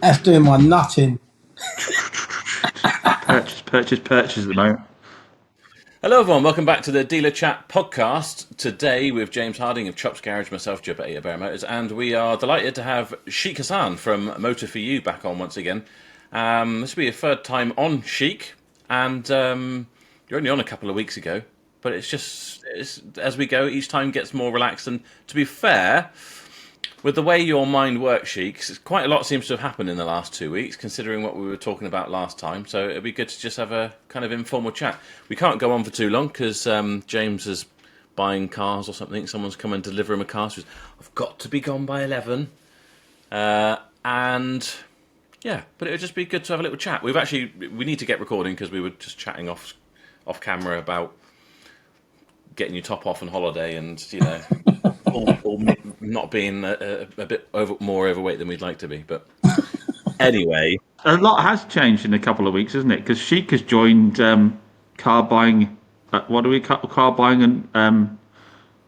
That's doing my nutting. Purchase at the moment. Hello everyone, welcome back to the Dealerchat podcast. Today with James Harding of Chops Garage, myself, Joe Betty of Bear Motors, and we are delighted to have Sheik Hassan from Motor4U back on once again. This will be your third time on, Sheik, and you're only on a couple of weeks ago, but it's as we go, each time gets more relaxed, and to be fair, with the way your mind works, Sheik, quite a lot seems to have happened in the last 2 weeks, considering what we were talking about last time. So it'd be good to just have a kind of informal chat. We can't go on for too long because James is buying cars or something. Someone's come and deliver him a car. So I've got to be gone by 11. And yeah, but it would just be good to have a little chat. We need to get recording because we were just chatting off camera about getting your top off on holiday and, you know, all not being a bit more overweight than we'd like to be. But anyway, A lot has changed in a couple of weeks, hasn't it? Because Sheik has joined car buying. What do we call car buying? And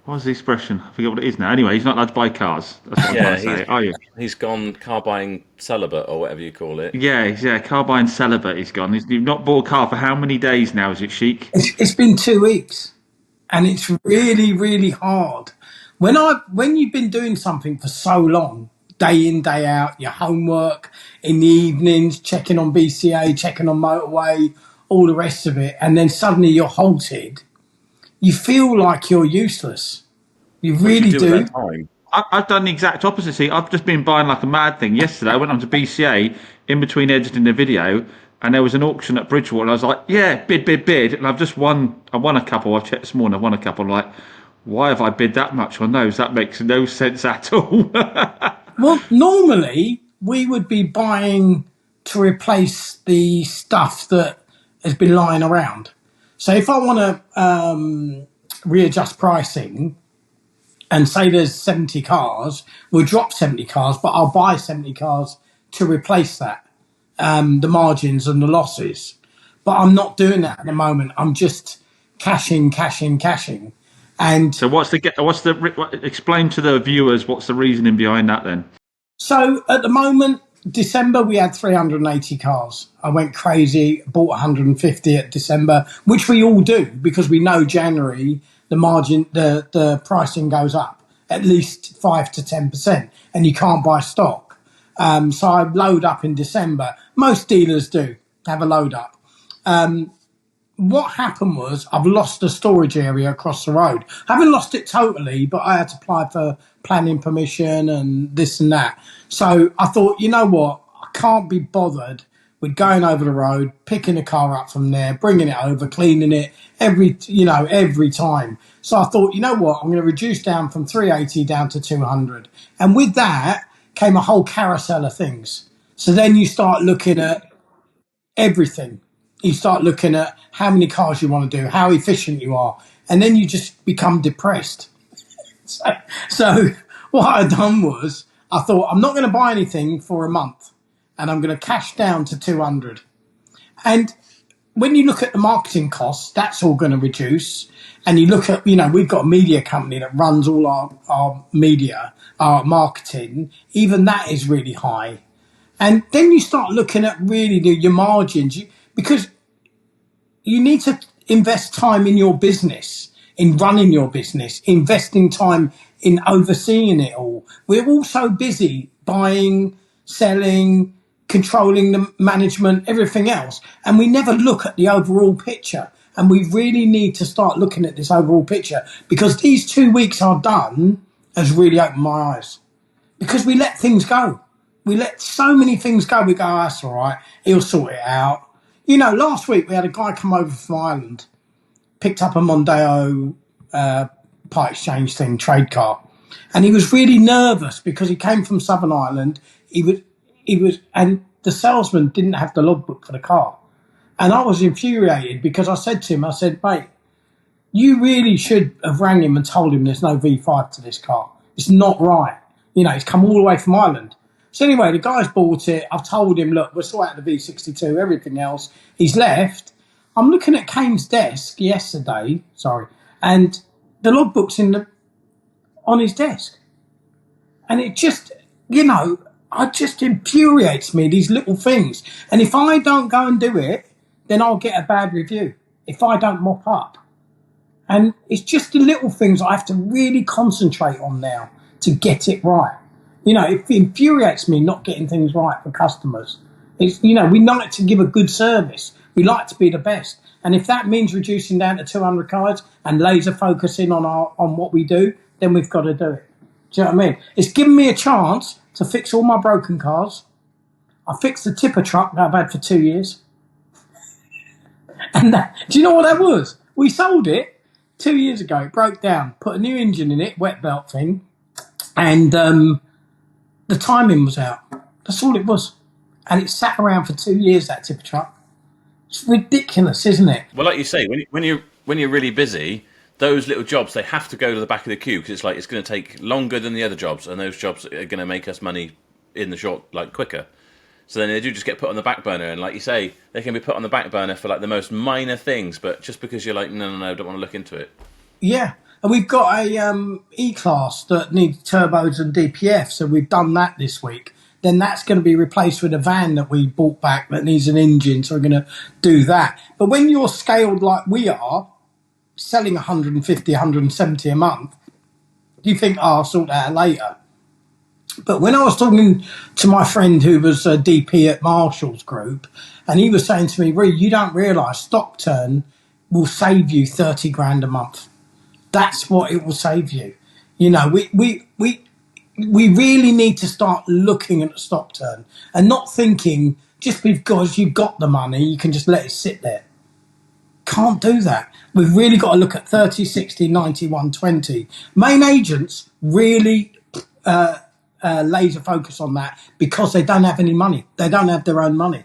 what's the expression? I forget what it is now. Anyway, he's not allowed to buy cars. That's what I'm trying to say. Are you? He's gone car buying celibate or whatever you call it. Yeah, car buying celibate. He's gone. You've not bought a car for how many days now? Is it, Sheik? It's been 2 weeks, and it's really, really hard. When you've been doing something for so long, day in, day out, your homework in the evenings, checking on BCA, checking on motorway, all the rest of it, and then suddenly you're halted, you feel like you're useless. You really do. I've done the exact opposite. See, I've just been buying like a mad thing. Yesterday, I went on to BCA in between editing the video, and there was an auction at Bridgewater. And I was like, "Yeah, bid," and I've just won. I won a couple. I've checked this morning. I won a couple. I'm like, why have I bid that much on those? That makes no sense at all. Well, normally we would be buying to replace the stuff that has been lying around. So if I want to readjust pricing and say there's 70 cars, we'll drop 70 cars, but I'll buy 70 cars to replace that, the margins and the losses. But I'm not doing that at the moment. I'm just cashing. And so explain to the viewers what's the reasoning behind that then? So at the moment, December, we had 380 cars. I went crazy, bought 150 at December, which we all do because we know January, the margin, the pricing goes up at least 5 to 10%, and you can't buy stock. So I load up in December. Most dealers do have a load up. What happened was I've lost a storage area across the road. I haven't lost it totally, but I had to apply for planning permission and this and that. So I thought, you know what? I can't be bothered with going over the road, picking a car up from there, bringing it over, cleaning it every time. So I thought, you know what? I'm going to reduce down from 380 down to 200. And with that came a whole carousel of things. So then you start looking at everything. You start looking at how many cars you want to do, how efficient you are, and then you just become depressed. So what I done was I thought I'm not going to buy anything for a month, and I'm going to cash down to 200. And when you look at the marketing costs, that's all going to reduce. And you look at, we've got a media company that runs all our media, our marketing. Even that is really high. And then you start looking at really your margins. Because you need to invest time in your business, in running your business, investing time in overseeing it all. We're all so busy buying, selling, controlling the management, everything else. And we never look at the overall picture. And we really need to start looking at this overall picture because these 2 weeks I've done has really opened my eyes. Because we let things go. We let so many things go. We go, oh, that's all right. He'll sort it out. Last week we had a guy come over from Ireland, picked up a Mondeo part exchange thing, trade car, and he was really nervous because he came from Southern Ireland. And the salesman didn't have the logbook for the car, and I was infuriated because I said to him, mate, you really should have rang him and told him there's no V5 to this car. It's not right. He's come all the way from Ireland. So anyway, the guy's bought it. I've told him, look, we'll sort out the V62, everything else. He's left. I'm looking at Kane's desk yesterday, and the logbook's on his desk. And it just, It just infuriates me, these little things. And if I don't go and do it, then I'll get a bad review if I don't mop up. And it's just the little things I have to really concentrate on now to get it right. It infuriates me not getting things right for customers. We like to give a good service. We like to be the best. And if that means reducing down to 200 cards and laser focusing on what we do, then we've got to do it. Do you know what I mean? It's given me a chance to fix all my broken cars. I fixed the tipper truck that I've had for 2 years. And do you know what that was? We sold it 2 years ago. It broke down. Put a new engine in it, wet belt thing. And the timing was out. That's all it was. And it sat around for 2 years, that tipper truck. It's ridiculous, isn't it? Well, like you say, when you're really busy, those little jobs, they have to go to the back of the queue because it's going to take longer than the other jobs, and those jobs are going to make us money in the short, quicker. So then they do just get put on the back burner, and like you say, they can be put on the back burner for the most minor things, but just because you're like, no, don't want to look into it. Yeah, and we've got a E-Class that needs turbos and DPF, so we've done that this week. Then that's going to be replaced with a van that we bought back that needs an engine, so we're going to do that. But when you're scaled like we are, selling 150, 170 a month, you think, I'll sort that out later. But when I was talking to my friend who was a DP at Marshall's Group, and he was saying to me, Ree, you don't realise stock turn will save you 30 grand a month. That's what it will save you. We really need to start looking at the stock turn and not thinking just because you've got the money, you can just let it sit there. Can't do that. We've really got to look at 30, 60, 90, 120. Main agents really laser focus on that because they don't have any money. They don't have their own money.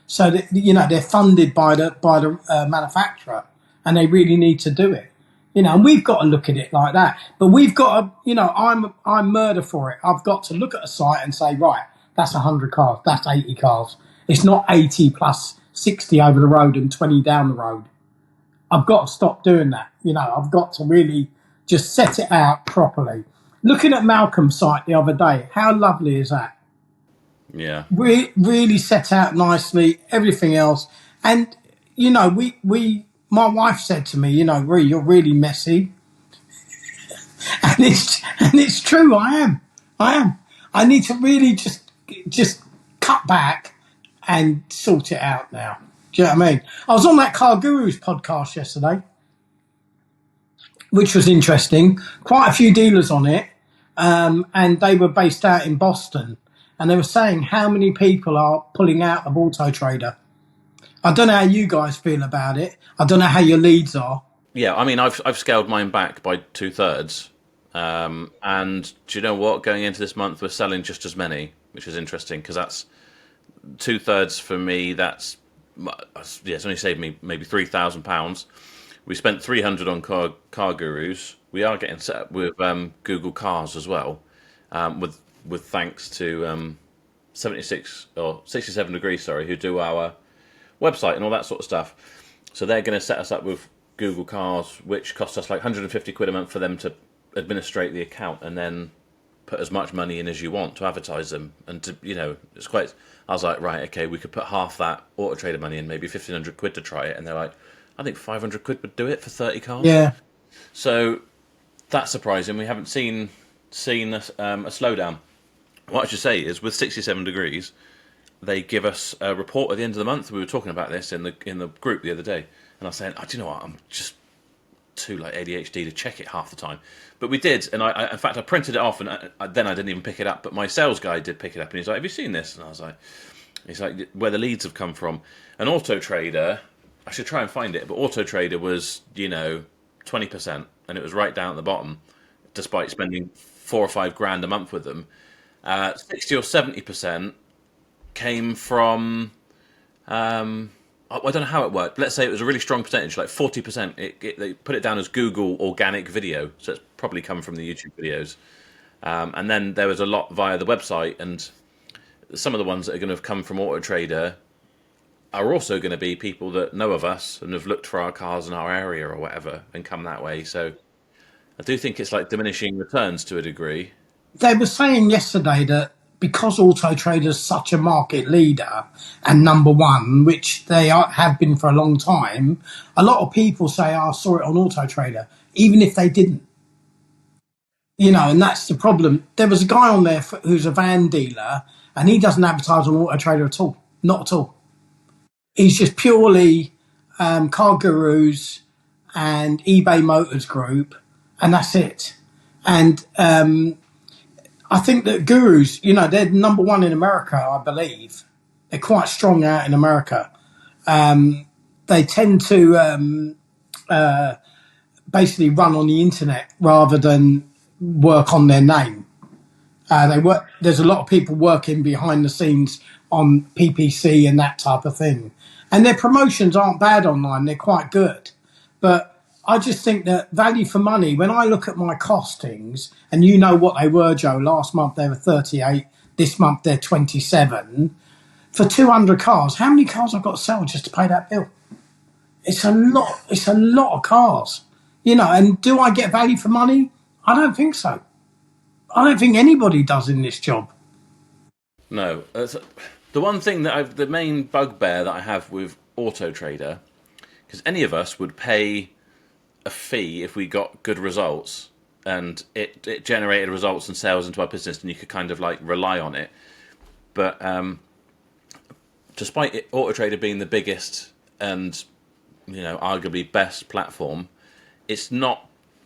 So, they're funded by the manufacturer, and they really need to do it. And we've got to look at it like that. But we've got to, I'm murder for it. I've got to look at a site and say, right, that's 100 cars, that's 80 cars. It's not 80 plus 60 over the road and 20 down the road. I've got to stop doing that. I've got to really just set it out properly. Looking at Malcolm's site the other day, how lovely is that? Yeah. Really set out nicely, everything else. And, my wife said to me, Ree, you're really messy. and it's true, I am. I need to really just cut back and sort it out now. Do you know what I mean? I was on that Car Gurus podcast yesterday, which was interesting. Quite a few dealers on it, and they were based out in Boston. And they were saying how many people are pulling out of AutoTrader. I don't know how you guys feel about it. I don't know how your leads are. Yeah, I mean, I've scaled mine back by 2/3. And do you know what? Going into this month, we're selling just as many, which is interesting because that's 2/3 for me. It's only saved me maybe £3,000. We spent 300 on car Gurus. We are getting set up with Google Cars as well, with thanks to 76 or 67 Degrees, who do our website and all that sort of stuff. So they're going to set us up with Google Cars, which costs us 150 quid a month for them to administrate the account and then put as much money in as you want to advertise them. And it's quite. I was like, right, okay, we could put half that AutoTrader money in, maybe 1,500 quid to try it. And they're like, I think 500 quid would do it for 30 cars. Yeah. So that's surprising. We haven't seen a slowdown. What I should say is, with 67 Degrees, they give us a report at the end of the month. We were talking about this in the group the other day, and I was saying, do you know what? I'm just too ADHD to check it half the time. But we did, and in fact I printed it off, and then I didn't even pick it up. But my sales guy did pick it up, and he's like, "Have you seen this?" And I was like, "He's like, where the leads have come from." And AutoTrader, I should try and find it, but AutoTrader was 20%, and it was right down at the bottom, despite spending 4 or 5 grand a month with them. 60 or 70% came from, I don't know how it worked. Let's say it was a really strong percentage, like 40%. They put it down as Google organic video, so it's probably come from the YouTube videos. And then there was a lot via the website, and some of the ones that are going to have come from AutoTrader are also going to be people that know of us and have looked for our cars in our area or whatever and come that way. So I do think it's like diminishing returns to a degree. They were saying yesterday that because AutoTrader is such a market leader and number one, which have been for a long time, a lot of people say, I saw it on AutoTrader, even if they didn't. And that's the problem. There was a guy on there who's a van dealer, and he doesn't advertise on AutoTrader at all. Not at all. He's just purely Car Gurus and eBay Motors Group, and that's it. And I think that Gurus, they're number one in America, I believe. They're quite strong out in America. They tend to basically run on the internet rather than work on their name. There's a lot of people working behind the scenes on PPC and that type of thing. And their promotions aren't bad online. They're quite good. But I just think that value for money, when I look at my costings, and you know what they were, Joe, last month they were 38, this month they're 27. For 200 cars, how many cars I've got to sell just to pay that bill? It's a lot of cars. And do I get value for money? I don't think so. I don't think anybody does in this job. No. The one thing the main bugbear that I have with AutoTrader, because any of us would pay a fee if we got good results and it generated results and sales into our business and you could kind of like rely on it. But despite AutoTrader being the biggest and arguably best platform, it's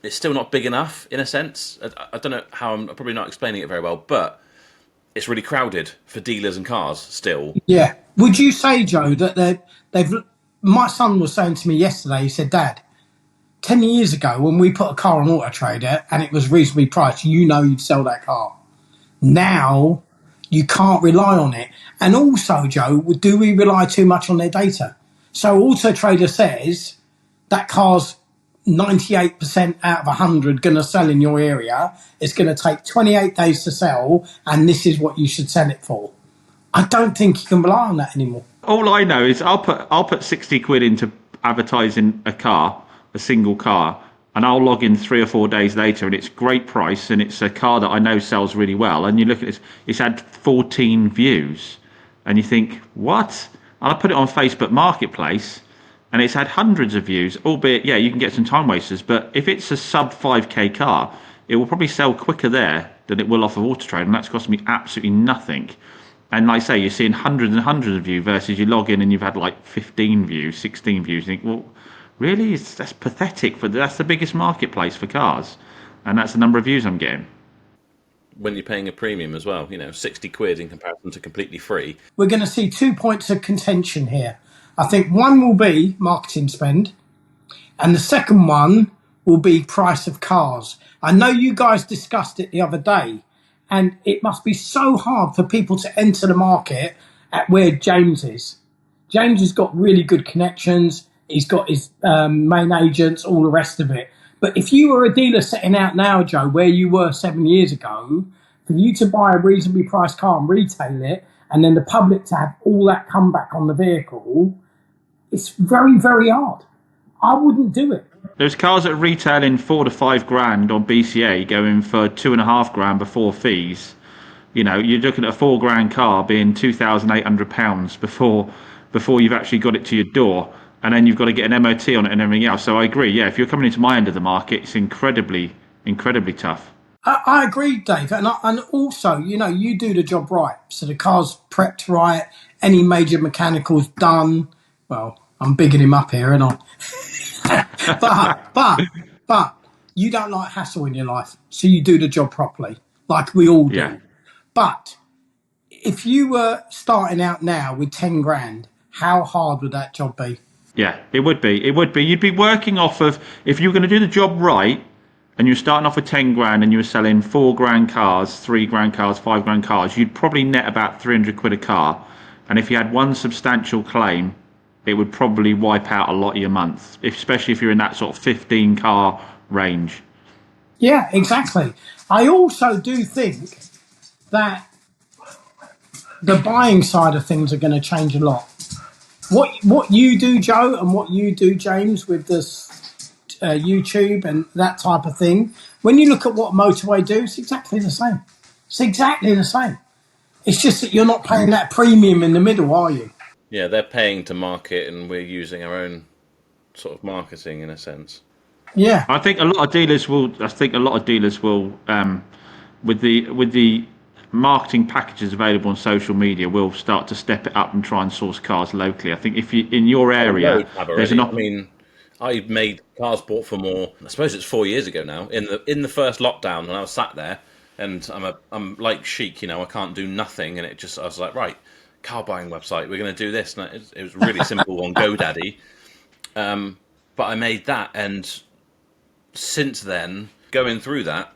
still not big enough in a sense. I don't know how, I'm probably not explaining it very well, but it's really crowded for dealers and cars still. Yeah. Would you say, Joe, that my son was saying to me yesterday, he said, Dad, 10 years ago when we put a car on AutoTrader and it was reasonably priced, you'd sell that car. Now you can't rely on it. And also, Joe, do we rely too much on their data? So AutoTrader says that car's 98% out of 100 going to sell in your area. It's going to take 28 days to sell, and this is what you should sell it for. I don't think you can rely on that anymore. All I know is I'll put 60 quid into advertising a single car, and I'll log in 3 or 4 days later, and it's great price, and it's a car that I know sells really well. And you look at it, it's had 14 views, and you think, what? And I put it on Facebook Marketplace, and it's had hundreds of views, albeit, yeah, you can get some time wasters, but if it's a sub 5k car, it will probably sell quicker there than it will off of AutoTrader, and that's costing me absolutely nothing. And like I say, you're seeing hundreds and hundreds of views versus you log in and you've had like 15 views, 16 views. You think, well, really? That's pathetic. That's the biggest marketplace for cars, and that's the number of views I'm getting. When you're paying a premium as well, 60 quid in comparison to completely free. We're going to see 2 points of contention here. I think one will be marketing spend, and the second one will be price of cars. I know you guys discussed it the other day, and it must be so hard for people to enter the market at where James is. James has got really good connections. He's got his main agents, all the rest of it. But if you were a dealer setting out now, Joe, where you were 7 years ago, for you to buy a reasonably priced car and retail it, and then the public to have all that comeback on the vehicle, it's very, very hard. I wouldn't do it. There's cars that are retailing 4 to 5 grand on BCA going for 2.5 grand before fees. You're looking at a 4 grand car being £2,800 before you've actually got it to your door, and then you've got to get an MOT on it and everything else. So I agree. Yeah, if you're coming into my end of the market, it's incredibly, incredibly tough. I agree, Dave. And also, you do the job right. So the car's prepped right. Any major mechanical's done. Well, I'm bigging him up here, and but you don't like hassle in your life, so you do the job properly, like we all do. Yeah. But if you were starting out now with 10 grand, how hard would that job be? Yeah, it would be. You'd be working off of, if you were going to do the job right, and you're starting off with 10 grand and you were selling 4 grand cars, 3 grand cars, 5 grand cars, you'd probably net about 300 quid a car. And if you had one substantial claim, it would probably wipe out a lot of your month, especially if you're in that sort of 15 car range. Yeah, exactly. I also do think that the buying side of things are going to change a lot. What you do, Joe, and what you do, James, with this YouTube and that type of thing, when you look at what Motorway do, it's exactly the same. It's exactly the same. It's just that you're not paying that premium in the middle, are you? Yeah, they're paying to market, and we're using our own sort of marketing in a sense. Yeah. I think a lot of dealers will. I think a lot of dealers will, with the marketing packages available on social media, will start to step it up and try and source cars locally. I think if you in your area, Loads have there's an already. I mean, I made Cars Bought for More. I suppose it's 4 years ago now. In the first lockdown, when I was sat there, and I'm like Sheik, you know, I can't do nothing, and I was like, right, car buying website, we're going to do this, and it was really simple on GoDaddy. But I made that, and since then, going through that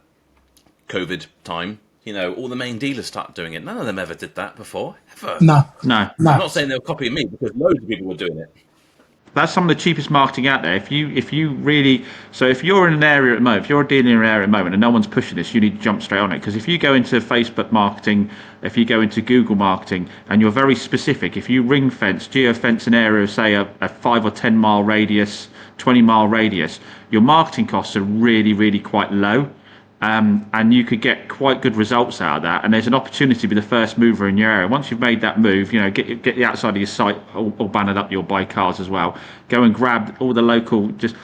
COVID time, you know, all the main dealers started doing it. None of them ever did that before, ever. No. no. No. I'm not saying they were copying me, because loads of people were doing it. That's some of the cheapest marketing out there. If you really, so if you're in an area at the moment, if you're a dealer in an area at the moment and no one's pushing this, you need to jump straight on it. Because if you go into Facebook marketing, if you go into Google marketing, and you're very specific, if you ring fence, geofence an area of say a 5 or 10 mile radius, 20-mile radius, your marketing costs are really, really quite low. And you could get quite good results out of that. And there's an opportunity to be the first mover in your area. Once you've made that move, you know, get the outside of your site all bannered up. You'll buy cars as well. Go and grab all the local, just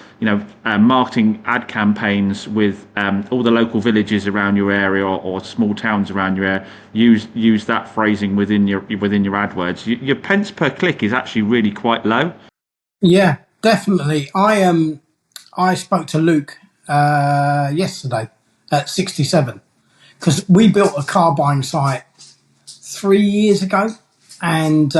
marketing ad campaigns with all the local villages around your area or small towns around your area. Use that phrasing within your AdWords. Your pence per click is actually really quite low. Yeah, definitely. I spoke to Luke yesterday at 67 because we built a car buying site 3 years ago and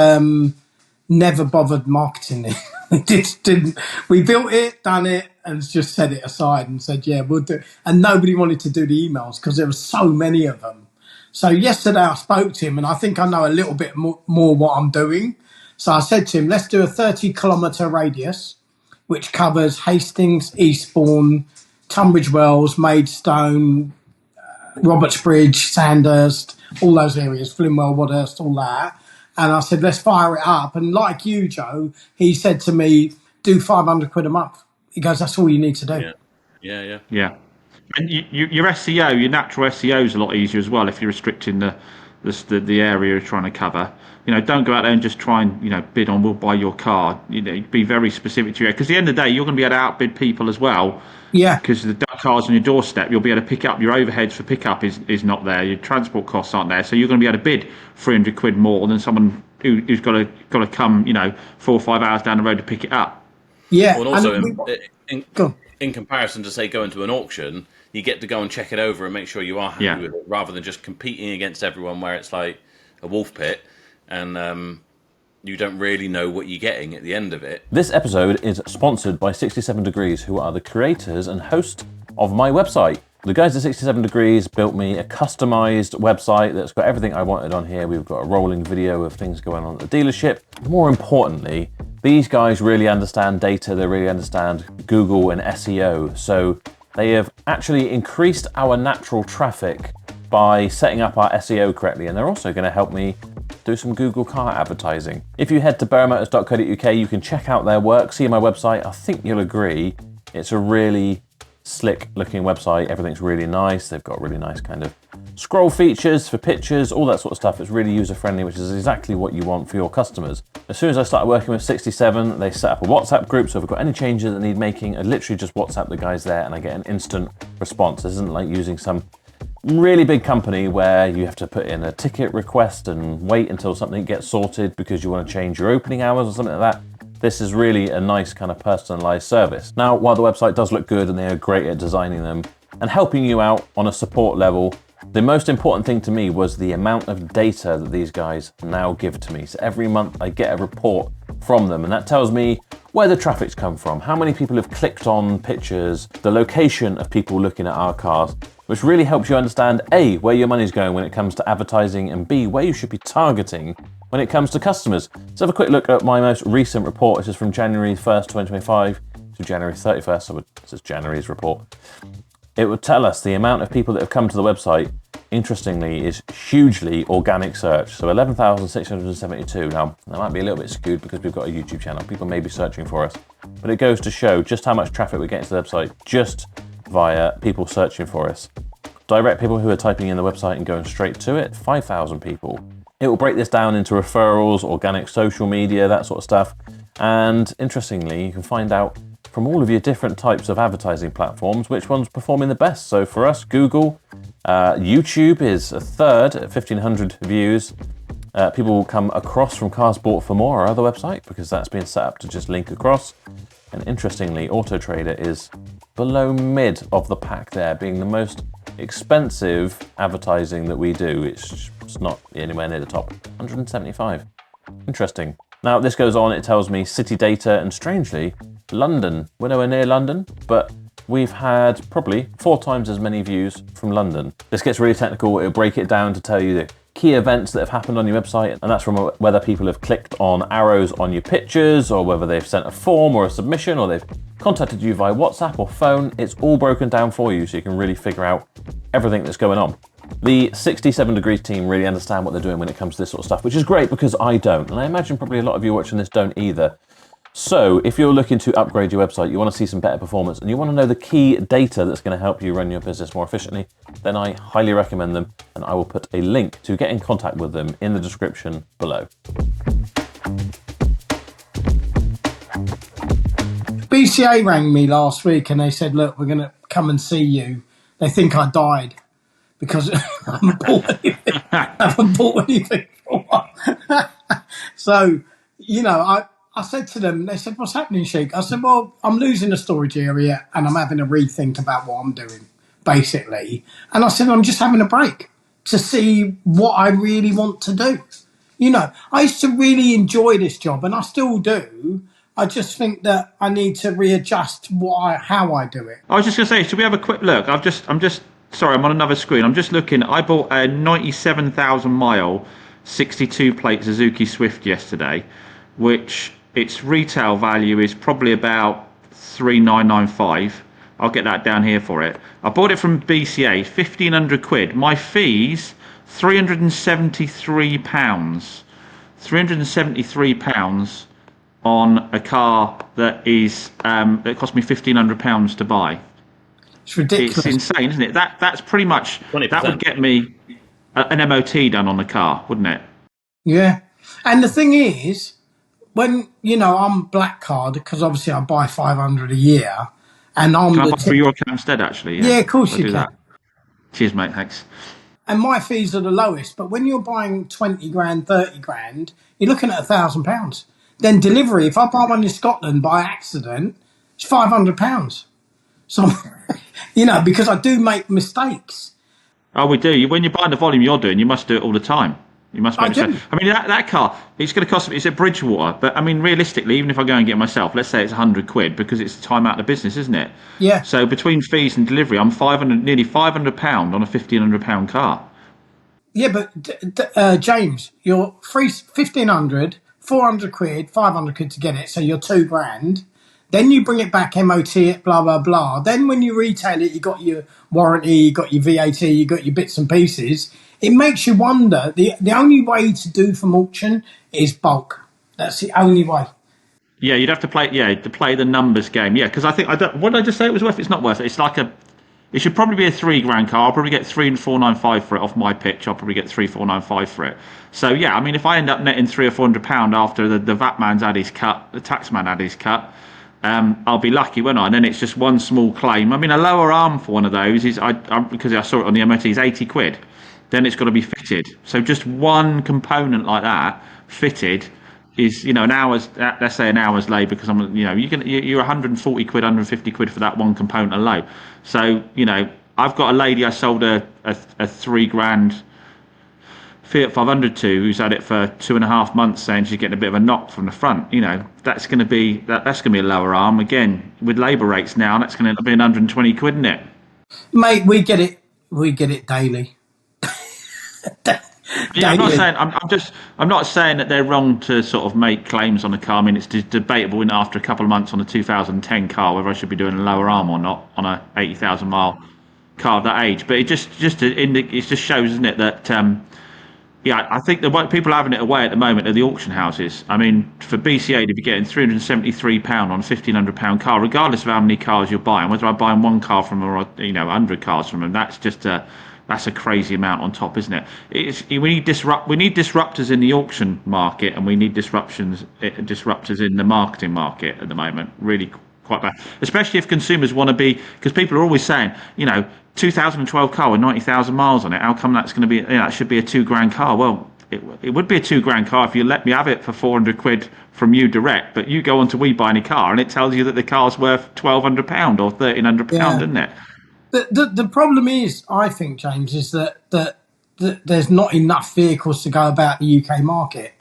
never bothered marketing it. We just didn't. We built it, done it, and just set it aside and said, "Yeah, we'll do." And nobody wanted to do the emails because there were so many of them. So yesterday I spoke to him, and I think I know a little bit more what I'm doing. So I said to him, "Let's do a 30-kilometre radius, which covers Hastings, Eastbourne, Tunbridge Wells, Maidstone, Robertsbridge, Sandhurst, all those areas, Flimwell, Wadhurst, all that." And I said, let's fire it up. And like you, Joe, he said to me, do 500 quid a month. He goes, that's all you need to do. Yeah. And your SEO, your natural SEO is a lot easier as well if you're restricting the area you're trying to cover. You know, don't go out there and just try and bid on we'll buy your car. You know, be very specific to your area because at the end of the day you're going to be able to outbid people as well. Yeah. Because the car's on your doorstep, you'll be able to pick up. Your overheads for pickup is not there. Your transport costs aren't there, so you're going to be able to bid 300 quid more than someone who's got to come 4 or 5 hours down the road to pick it up. Yeah. Well, and also in comparison to say going to an auction, you get to go and check it over and make sure you are happy with it, rather than just competing against everyone where it's like a wolf pit and you don't really know what you're getting at the end of it. This episode is sponsored by 67 Degrees, who are the creators and host of my website. The guys at 67 Degrees built me a customized website that's got everything I wanted on here. We've got a rolling video of things going on at the dealership. More importantly, these guys really understand data, they really understand Google and SEO. So they have actually increased our natural traffic by setting up our SEO correctly, and they're also going to help me do some Google car advertising. If you head to barrowmotors.co.uk, you can check out their work, see my website. I think you'll agree it's a really slick looking website. Everything's really nice. They've got really nice kind of scroll features for pictures, all that sort of stuff. It's really user friendly, which is exactly what you want for your customers. As soon as I started working with 67, they set up a WhatsApp group. So if I've got any changes that need making, I literally just WhatsApp the guys there and I get an instant response. This isn't like using some really big company where you have to put in a ticket request and wait until something gets sorted because you want to change your opening hours or something like that. This is really a nice kind of personalized service. Now, while the website does look good and they are great at designing them and helping you out on a support level, the most important thing to me was the amount of data that these guys now give to me. So every month I get a report from them, and that tells me where the traffic's come from, how many people have clicked on pictures, the location of people looking at our cars, which really helps you understand A, where your money's going when it comes to advertising, and B, where you should be targeting when it comes to customers. Let's have a quick look at my most recent report. This is from January 1st, 2025 to January 31st, so this is January's report. It would tell us the amount of people that have come to the website, interestingly, is hugely organic search. So 11,672. Now, that might be a little bit skewed because we've got a YouTube channel. People may be searching for us, but it goes to show just how much traffic we get into the website just via people searching for us. Direct people who are typing in the website and going straight to it, 5,000 people. It will break this down into referrals, organic social media, that sort of stuff. And interestingly, you can find out from all of your different types of advertising platforms which one's performing the best. So for us, Google, YouTube is a third at 1,500 views. People will come across from Cars Bought for More, our other website, because that's been set up to just link across. And interestingly, AutoTrader is below mid of the pack there, being the most expensive advertising that we do. It's not anywhere near the top. 175. Interesting. Now this goes on, it tells me city data, and strangely, London. We're nowhere near London, but we've had probably 4 times as many views from London. This gets really technical. It'll break it down to tell you the key events that have happened on your website, and that's from whether people have clicked on arrows on your pictures, or whether they've sent a form or a submission, or they've contacted you via WhatsApp or phone. It's all broken down for you, so you can really figure out everything that's going on. The 67 Degrees team really understand what they're doing when it comes to this sort of stuff, which is great because I don't, and I imagine probably a lot of you watching this don't either. So if you're looking to upgrade your website, you want to see some better performance, and you want to know the key data that's going to help you run your business more efficiently, then I highly recommend them, and I will put a link to get in contact with them in the description below. BCA rang me last week and they said, look, we're going to come and see you. They think I died because I haven't bought anything for a while. So, you know, I said to them, they said, what's happening, Sheik? I said, well, I'm losing the storage area and I'm having a rethink about what I'm doing, basically. And I said, I'm just having a break to see what I really want to do. You know, I used to really enjoy this job and I still do. I just think that I need to readjust how I do it. I was just going to say, should we have a quick look? Sorry, I'm on another screen. I'm just looking. I bought a 97,000 mile 62 plate Suzuki Swift yesterday, which its retail value is probably about 3,995. I'll get that down here for it. I bought it from BCA, 1,500 quid. My fees, £373. £373 on a car that cost me £1,500 to buy. It's ridiculous. It's insane, isn't it? That's pretty much 20%. That would get me an MOT done on the car, wouldn't it? Yeah. And the thing is, when, you know, I'm black card, because obviously I buy 500 a year, and I'm Can I the buy for your account instead, actually? Yeah, of course I'll you do can. that. Cheers, mate. Thanks. And my fees are the lowest, but when you're buying 20 grand, 30 grand, you're looking at £1,000. Then delivery, if I buy one in Scotland by accident, it's £500. So, you know, because I do make mistakes. Oh, we do. When you're buying the volume you're doing, you must do it all the time. You must make do. I mean, that car, it's going to cost me, it's at Bridgewater, but I mean, realistically, even if I go and get it myself, let's say it's 100 quid because it's the time out of the business, isn't it? Yeah. So between fees and delivery, I'm nearly £500 on a £1,500 car. Yeah, but James, you're 1,500, 400 quid, 500 quid to get it, so you're 2 grand. Then you bring it back, MOT it, blah, blah, blah. Then when you retail it, you got your warranty, you got your VAT, you got your bits and pieces. It makes you wonder. The only way to do from auction is bulk. That's the only way. Yeah, you'd have to play the numbers game. Yeah, because what did I just say it was worth? It's not worth it. It should probably be a 3 grand car. I'll probably get 3,495 for it off my pitch. I'll probably get 3,495 for it. So yeah, I mean, if I end up netting £300 or £400 after the VAT man's had his cut, the tax man had his cut, I'll be lucky, won't I? And then it's just one small claim. I mean, a lower arm for one of those is because I saw it on the MOT is 80 quid. Then it's got to be fitted. So just one component like that fitted is, you know, let's say an hour's labour, because you're 140 quid, 150 quid for that one component alone. So, you know, I've got a lady I sold a 3 grand Fiat 500 to, who's had it for 2.5 months, saying she's getting a bit of a knock from the front. You know, that's going to be a lower arm again with labour rates now. That's going to be 120 quid, isn't it? Mate, we get it daily. Yeah, I'm not saying that they're wrong to sort of make claims on the car. I mean, it's debatable after a couple of months on a 2010 car whether I should be doing a lower arm or not on a 80,000 mile car of that age. But it just shows, isn't it, that I think the people having it away at the moment are the auction houses. I mean, for BCA to be getting £373 on a £1,500 car, regardless of how many cars you're buying, whether I'm buying one car from them or 100 cars from them, that's just That's a crazy amount on top, isn't it? We need disruptors in the auction market, and we need disruptors in the marketing market at the moment. Really quite bad, especially if consumers want to be, because people are always saying, 2012 car with 90,000 miles on it. How come that's going to be? That should be a £2,000 car. Well, it would be a £2,000 car if you let me have it for 400 quid from you direct. But you go on to We Buy Any Car, and it tells you that the car's worth £1,200 or £1,300, doesn't it? The problem is, I think, James, is that there's not enough vehicles to go about the UK market.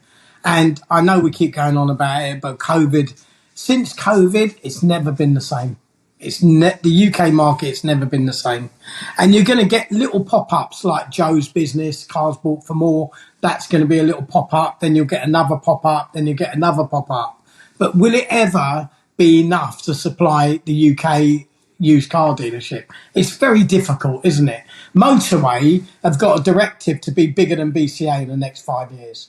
And I know we keep going on about it, but since COVID, it's never been the same. The UK market, it's never been the same. And you're going to get little pop-ups like Joe's Business, Cars Bought for More. That's going to be a little pop-up. Then you'll get another pop-up. Then you'll get another pop-up. But will it ever be enough to supply the UK used car dealership? It's very difficult, isn't it? Motorway have got a directive to be bigger than BCA in the next 5 years,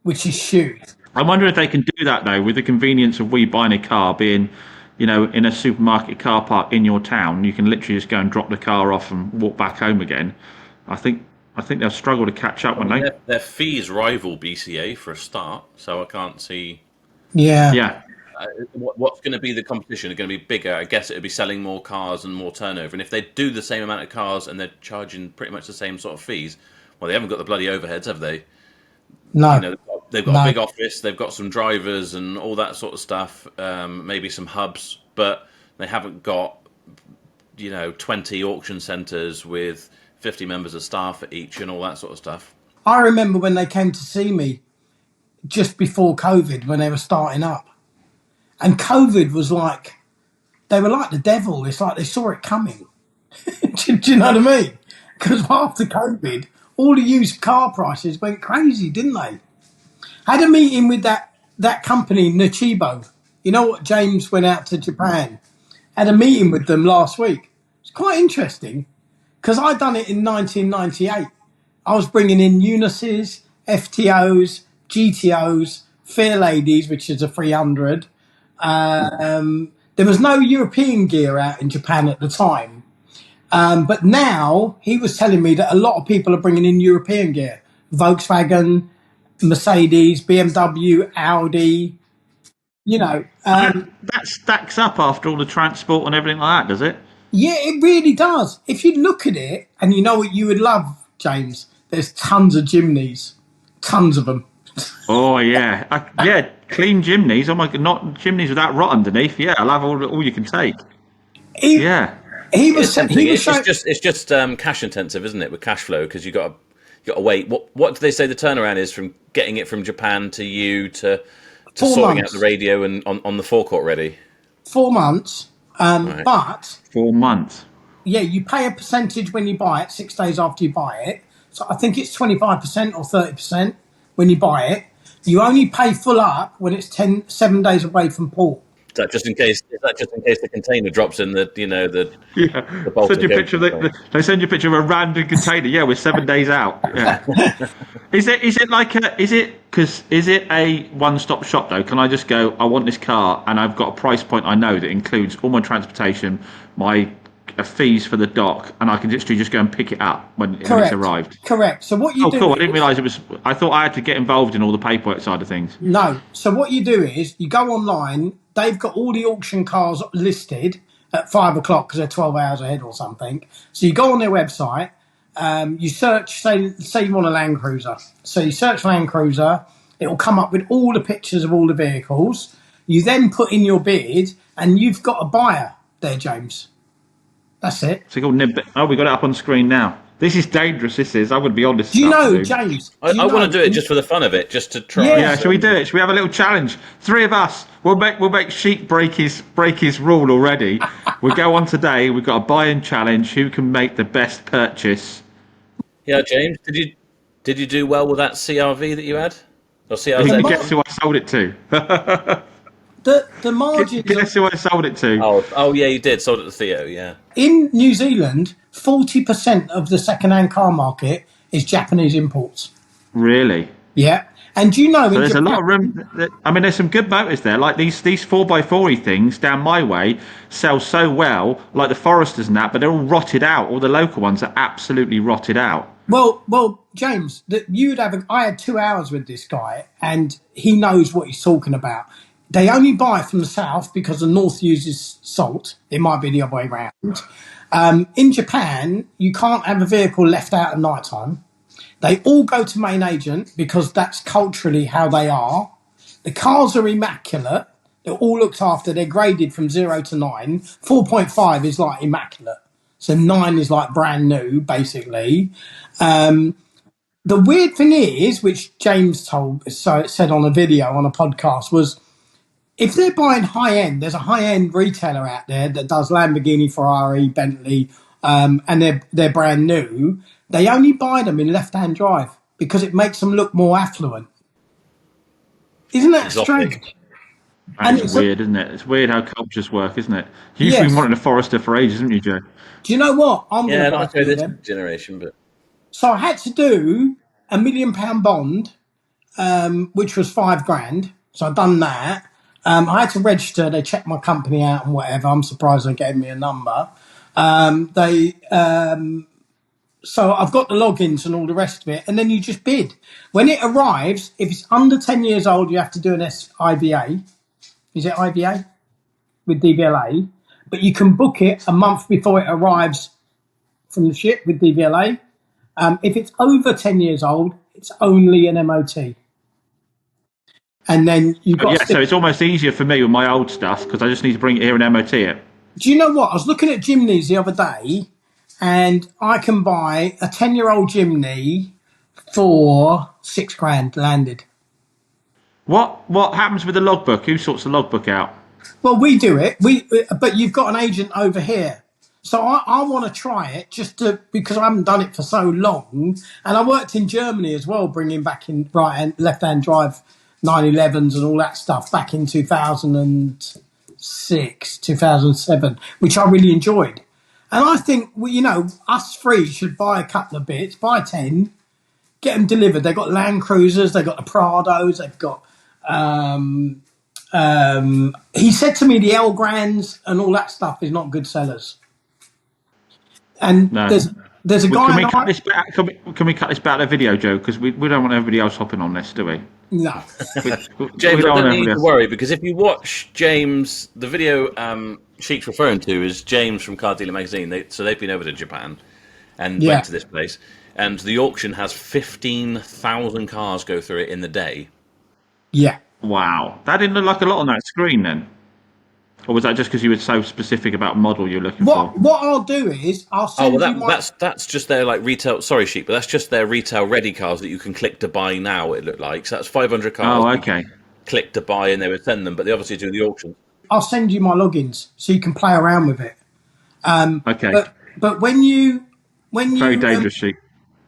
which is huge. I wonder if they can do that, though, with the convenience of We Buy Any Car being, in a supermarket car park in your town. You can literally just go and drop the car off and walk back home again. I think they'll struggle to catch up, won't they? Their fees rival BCA for a start, so I can't see. Yeah. What's going to be the competition? It's going to be bigger. I guess it would be selling more cars and more turnover. And if they do the same amount of cars and they're charging pretty much the same sort of fees, well, they haven't got the bloody overheads, have they? No. They've got a big office, they've got some drivers and all that sort of stuff, maybe some hubs, but they haven't got, 20 auction centres with 50 members of staff at each and all that sort of stuff. I remember when they came to see me just before COVID, when they were starting up. And COVID was they were like the devil. It's like they saw it coming. do you know what I mean? Because after COVID, all the used car prices went crazy, didn't they? Had a meeting with that company, Nichibo. You know what? James went out to Japan. Had a meeting with them last week. It's quite interesting because I done it in 1998. I was bringing in Unices, FTOs, GTOs, Fair Ladies, which is a 300. There was no European gear out in Japan at the time. But now he was telling me that a lot of people are bringing in European gear. Volkswagen, Mercedes, BMW, Audi, that stacks up after all the transport and everything like that, does it? Yeah, it really does. If you look at it, and you know what you would love, James, there's tons of chimneys. Tons of them. Oh, yeah. Clean chimneys. Oh, my God, not chimneys without rot underneath. Yeah, I'll have all you can take. He was showing... It's just cash intensive, isn't it, with cash flow, because you got to wait. What do they say the turnaround is from getting it from Japan to you to sorting out the radio and on the forecourt ready? 4 months. Right. But 4 months. Yeah, you pay a percentage when you buy it, 6 days after you buy it. So I think it's 25% or 30% when you buy it. You only pay full up when it's 7 days away from port. Is that just in case the container drops in the the bolt? Send you a picture they send you a picture of a random container. Yeah, we're 7 days out. Yeah. Is it a one-stop shop though? Can I just go, I want this car and I've got a price point I know that includes all my transportation, my fees for the dock, and I can literally just go and pick it up when it's arrived? Correct. So what you do... Oh, cool. I didn't realise it was... I thought I had to get involved in all the paperwork side of things. No. So what you do is you go online. They've got all the auction cars listed at 5 o'clock because they're 12 hours ahead or something. So you go on their website. You search, say you want a Land Cruiser. So you search Land Cruiser. It will come up with all the pictures of all the vehicles. You then put in your bid and you've got a buyer there, James. That's it. So we got it up on screen now. This is dangerous. This is. I would be honest. Do you know, James? I want to do it just for the fun of it, just to try. Yeah. Shall we do it? Shall we have a little challenge? 3 of us. We'll make Sheik break his rule already. We'll go on today. We've got a buy-in challenge. Who can make the best purchase? Yeah, James. Did you do well with that CRV that you had? Or CRZ? Guess who I sold it to? The margins... Guess who I sold it to? Oh, yeah, you did. Sold it to Theo, yeah. In New Zealand, 40% of the second-hand car market is Japanese imports. Really? Yeah. And do you know, So in there's a lot Japan, of room. I mean, there's some good motors there. Like these 4x4 things down my way sell so well, like the Foresters and that, but they're all rotted out. All the local ones are absolutely rotted out. well, James, that you'd have. I had 2 hours with this guy, and he knows what he's talking about. They only buy from the south because the north uses salt. It might be the other way around. In Japan, you can't have a vehicle left out at night time. They all go to main agent because that's culturally how they are. The cars are immaculate. They're all looked after. They're graded from 0 to 9. 4.5 is like immaculate. So 9 is like brand new, basically. The weird thing is, which James said on a video on a podcast, was if they're buying high end, there's a high end retailer out there that does Lamborghini, Ferrari, Bentley, and they're brand new. They only buy them in left hand drive because it makes them look more affluent. Isn't that Exotic. strange? And It's weird, isn't it? It's weird how cultures work, isn't it? You've yes. been wanting a Forester for ages, haven't you, Joe? Do you know what? I'm going Yeah, to not buy necessarily two this of them. generation, but So I had to do £1 million bond, which was £5,000. So I've done that. I had to register. They checked my company out and whatever. I'm surprised they gave me a number. So I've got the logins and all the rest of it, and then you just bid. When it arrives, if it's under 10 years old, you have to do an IVA. Is it IVA? With DVLA. But you can book it a month before it arrives from the ship with DVLA. If it's over 10 years old, it's only an MOT. And then you've got Yeah, to so it's almost easier for me with my old stuff because I just need to bring it here and MOT it. Do you know what? I was looking at Jimneys the other day, and I can buy a 10-year-old Jimny for £6,000 landed. What happens with the logbook? Who sorts the logbook out? Well, we do it. But you've got an agent over here. So I want to try it because I haven't done it for so long. And I worked in Germany as well, bringing back in right and left hand drive 911s and all that stuff back in 2006, 2007, which I really enjoyed. And I think, us three should buy a couple of bits, buy 10, get them delivered. They've got Land Cruisers, they've got the Prados, they've got. He said to me the L Grands and all that stuff is not good sellers. And No. there's a guy. Can we cut this back? Can we cut this back the video, Joe? Because we don't want everybody else hopping on this, do we? No. James, I don't need to worry because if you watch James, the video Sheik's referring to is James from Car Dealer Magazine. They've been over to Japan and went to this place, and the auction has 15,000 cars go through it in the day. Yeah. Wow, that didn't look like a lot on that screen then. Or was that just because you were so specific about model you're looking for? What I'll do is I'll send you that's just their like retail. Sorry, Sheik, but that's just their retail ready cars that you can click to buy now. It looked like so that's 500 cars. Oh, okay. Click to buy, and they would send them, but they obviously do the auction. I'll send you my logins so you can play around with it. Okay. But when you Very dangerous, Sheik.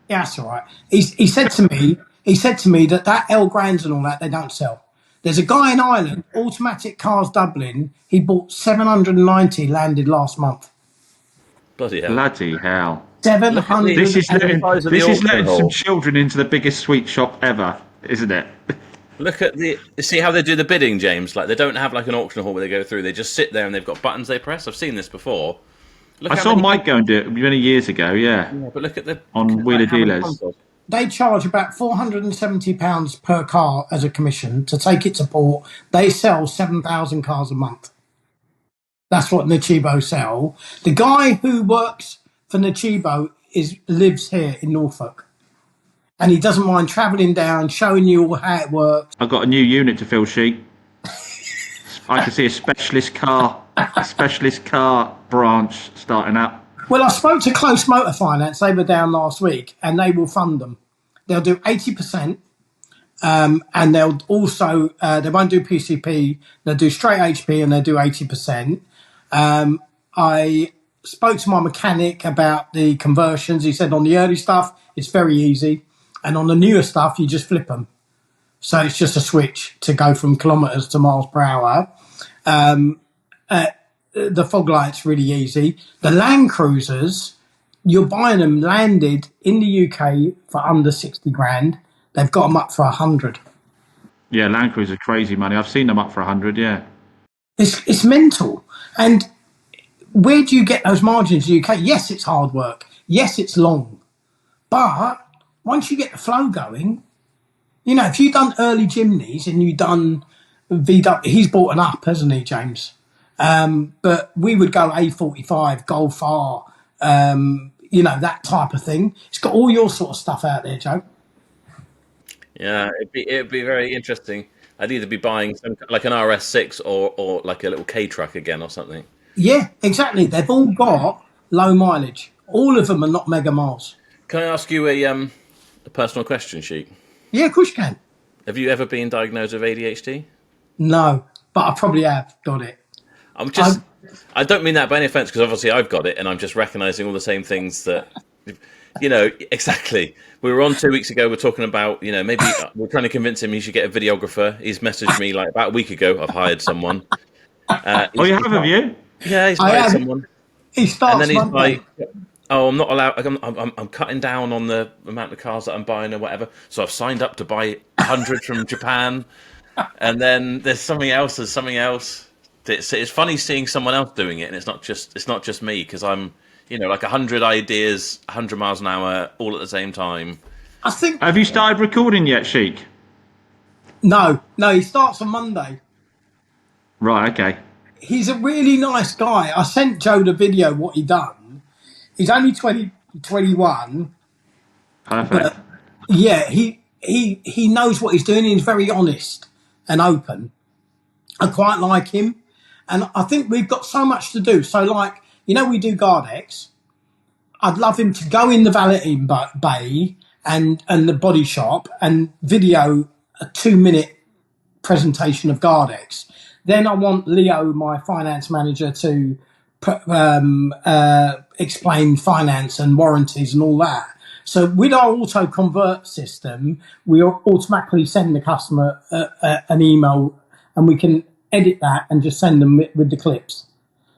yeah, that's all right. He said to me that L Grands and all that they don't sell. There's a guy in Ireland, Automatic Cars Dublin. He bought 790 landed last month. Bloody hell! 700. This is letting some children into the biggest sweet shop ever, isn't it? Look at see how they do the bidding, James. Like they don't have like an auction hall where they go through. They just sit there and they've got buttons they press. I've seen this before. I saw Mike go and do it many years ago. Yeah, but look at on Wheeler Dealers. They charge about £470 per car as a commission to take it to port. They sell 7,000 cars a month. That's what Nichibo sell. The guy who works for Nichibo lives here in Norfolk. And he doesn't mind travelling down, showing you all how it works. I've got a new unit to fill, Sheik. I can see a specialist car branch starting up. Well, I spoke to Close Motor Finance. They were down last week, and they will fund them. They'll do 80%, and they'll also they won't do PCP. They'll do straight HP, and they'll do 80%. I spoke to my mechanic about the conversions. He said on the early stuff, it's very easy, and on the newer stuff, you just flip them. So it's just a switch to go from kilometres to miles per hour. The fog light's really easy. The Land Cruisers, you're buying them landed in the UK for under 60 grand. They've got them up for 100. Yeah, Land Cruiser crazy money. I've seen them up for 100. Yeah. It's mental. And where do you get those margins in the UK? Yes, it's hard work. Yes, it's long. But once you get the flow going, if you've done early Chimneys and you've done VW, he's bought an up, hasn't he, James? But we would go A45, Golf R, that type of thing. It's got all your sort of stuff out there, Joe. Yeah, it'd be very interesting. I'd either be buying like an RS6 or like a little K truck again or something. Yeah, exactly. They've all got low mileage. All of them are not mega miles. Can I ask you a personal question, Sheik? Yeah, of course you can. Have you ever been diagnosed with ADHD? No, but I probably have got it. I don't mean that by any offense, because obviously I've got it and I'm just recognizing all the same things that, exactly. We were on 2 weeks ago, we're talking about, maybe we're trying to convince him he should get a videographer. He's messaged me like about a week ago. I've hired someone. Oh, you have you? Yeah, he's hired someone. He starts And then he's Monday. like, oh, I'm not allowed. I'm cutting down on the amount of cars that I'm buying or whatever. So I've signed up to buy 100 from Japan. And then there's something else. It's funny seeing someone else doing it, and it's not just me, because I'm, like 100 ideas, 100 miles an hour, all at the same time. I think. Have you started recording yet, Sheik? No, he starts on Monday. Right. Okay. He's a really nice guy. I sent Joe the video what he done. He's only 21. Perfect. But yeah, he knows what he's doing. He's very honest and open. I quite like him. And I think we've got so much to do. So, we do Gardex. I'd love him to go in the valeting bay and the body shop and video a 2-minute presentation of Gardex. Then I want Leo, my finance manager, to explain finance and warranties and all that. So with our auto convert system, we automatically send the customer an email, and we can edit that and just send them with the clips.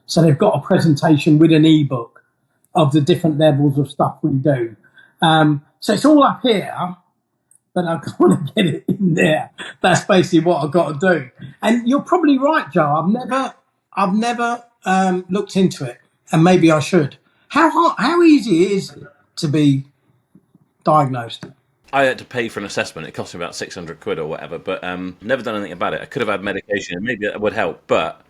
So they've got a presentation with an ebook of the different levels of stuff we do. So it's all up here, but I want to get it in there. That's basically what I've got to do. And you're probably right, Joe. I've never looked into it, and maybe I should. How easy is it to be diagnosed? I had to pay for an assessment. It cost me about 600 quid or whatever, but never done anything about it. I could have had medication, and maybe that would help, but...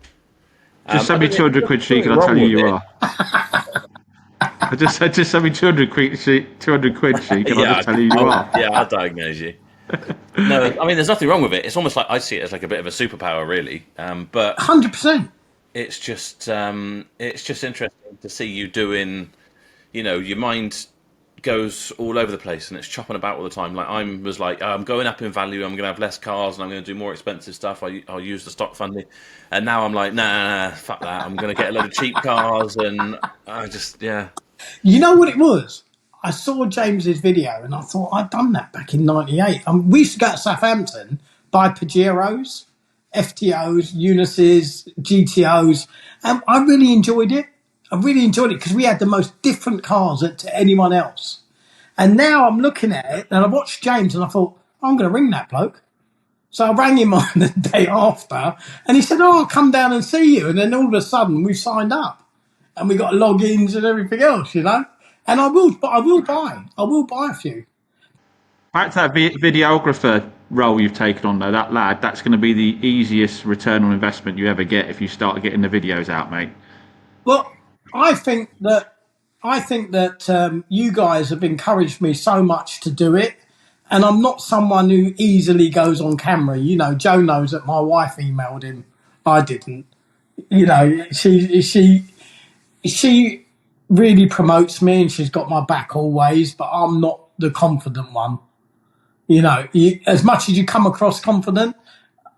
Just send me 200 quid, Sheik, and I'll tell you are. I just send me 200 quid, Sheik, and I'll just tell you are. Yeah, I'll diagnose you. No, I mean, there's nothing wrong with it. It's almost like I see it as like a bit of a superpower, really. But 100%. It's just interesting to see you doing. Your mind goes all over the place and it's chopping about all the time. Like I'm going up in value. I'm going to have less cars and I'm going to do more expensive stuff. I'll use the stock funding, and now I'm like, nah, fuck that. I'm going to get a load of cheap cars, and I just You know what it was? I saw James's video and I thought I'd done that back in '98. We used to go to Southampton, buy Pajeros, FTOs, Unices, GTOs, and I really enjoyed it. I really enjoyed it because we had the most different cars to anyone else. And now I'm looking at it and I watched James and I thought, I'm going to ring that bloke. So I rang him on the day after and he said, I'll come down and see you. And then all of a sudden we signed up and we got logins and everything else, And I will buy a few. Back to that videographer role you've taken on, though, that lad, that's going to be the easiest return on investment you ever get if you start getting the videos out, mate. Well, I think that you guys have encouraged me so much to do it, and I'm not someone who easily goes on camera. Joe knows that my wife emailed him. I didn't. She really promotes me and she's got my back always, but I'm not the confident one. As much as you come across confident,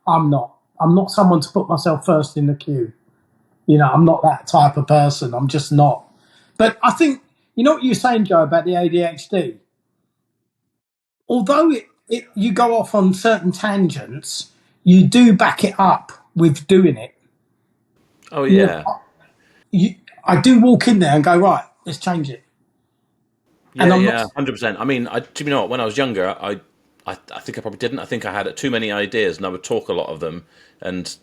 I'm not. I'm not someone to put myself first in the queue. I'm not that type of person. I'm just not. But I think, what you were saying, Joe, about the ADHD? Although you go off on certain tangents, you do back it up with doing it. Oh, yeah. I do walk in there and go, right, let's change it. Yeah, 100%. I mean, do you know what? When I was younger, I think I probably didn't. I think I had too many ideas, and I would talk a lot of them, and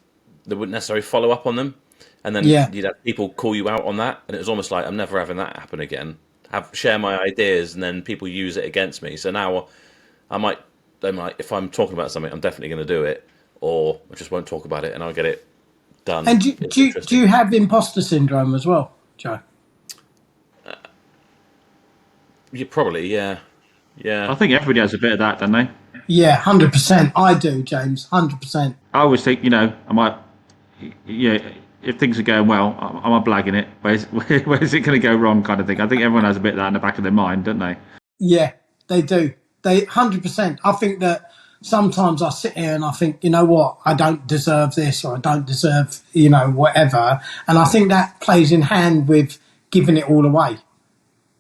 they wouldn't necessarily follow up on them. And then Yeah. you'd have people call you out on that, and it was almost like I'm never having that happen again. Share my ideas, and then people use it against me. So now they might, if I'm talking about something, I'm definitely going to do it, or I just won't talk about it, and I'll get it done. And It's do you have imposter syndrome as well, Joe? You probably, yeah, I think everybody has a bit of that, don't they? Yeah, 100%. I do, James. 100%. I always think, I might, if things are going well, am I blagging it? Where's it going to go wrong, kind of thing. I think everyone has a bit of that in the back of their mind, don't they? Yeah, they do. They 100%. I think that sometimes I sit here and I think, you know what, I don't deserve this or I don't deserve, whatever. And I think that plays in hand with giving it all away.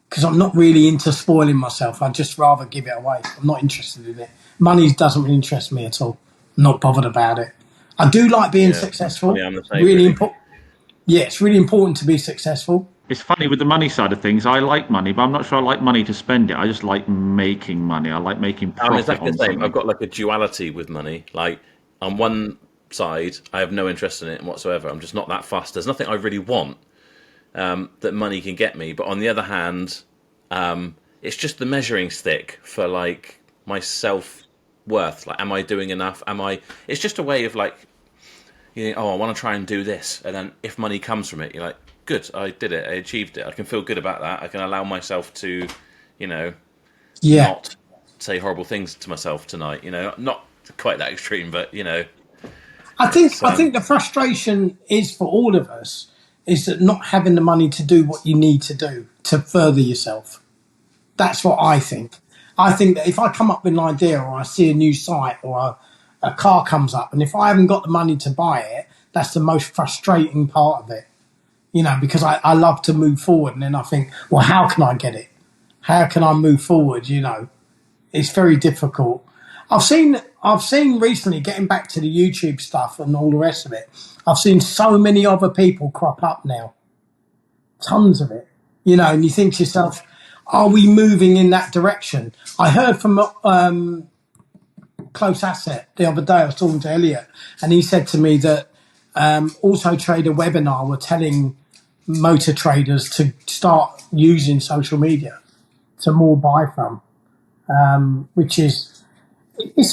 Because I'm not really into spoiling myself. I'd just rather give it away. I'm not interested in it. Money doesn't really interest me at all. I'm not bothered about it. I do like being successful. Yeah, I'm the same, really important. Yeah, it's really important to be successful. It's funny with the money side of things. I like money, but I'm not sure I like money to spend it. I just like making money. I like making profit. I'm exactly on the same. something. I've got like a duality with money. Like on one side, I have no interest in it whatsoever. I'm just not that fussed. There's nothing I really want that money can get me. But on the other hand, it's just the measuring stick for like my self worth. Like, am I doing enough? It's just a way of like, I want to try and do this, and then if money comes from it, you're like, good, I did it, I achieved it. I can feel good about that. I can allow myself to, not say horrible things to myself tonight. Not quite that extreme, but I think the frustration is for all of us is that not having the money to do what you need to do to further yourself. That's what I think. I think that if I come up with an idea or I see a new site or a car comes up, and if I haven't got the money to buy it, that's the most frustrating part of it. Because I love to move forward, and then I think, well, how can I get it? How can I move forward? It's very difficult. I've seen recently, getting back to the YouTube stuff and all the rest of it, I've seen so many other people crop up now. Tons of it. And you think to yourself, are we moving in that direction? I heard from Close Asset the other day. I was talking to Elliot, and he said to me that AutoTrader webinar were telling motor traders to start using social media to more buy from, which it's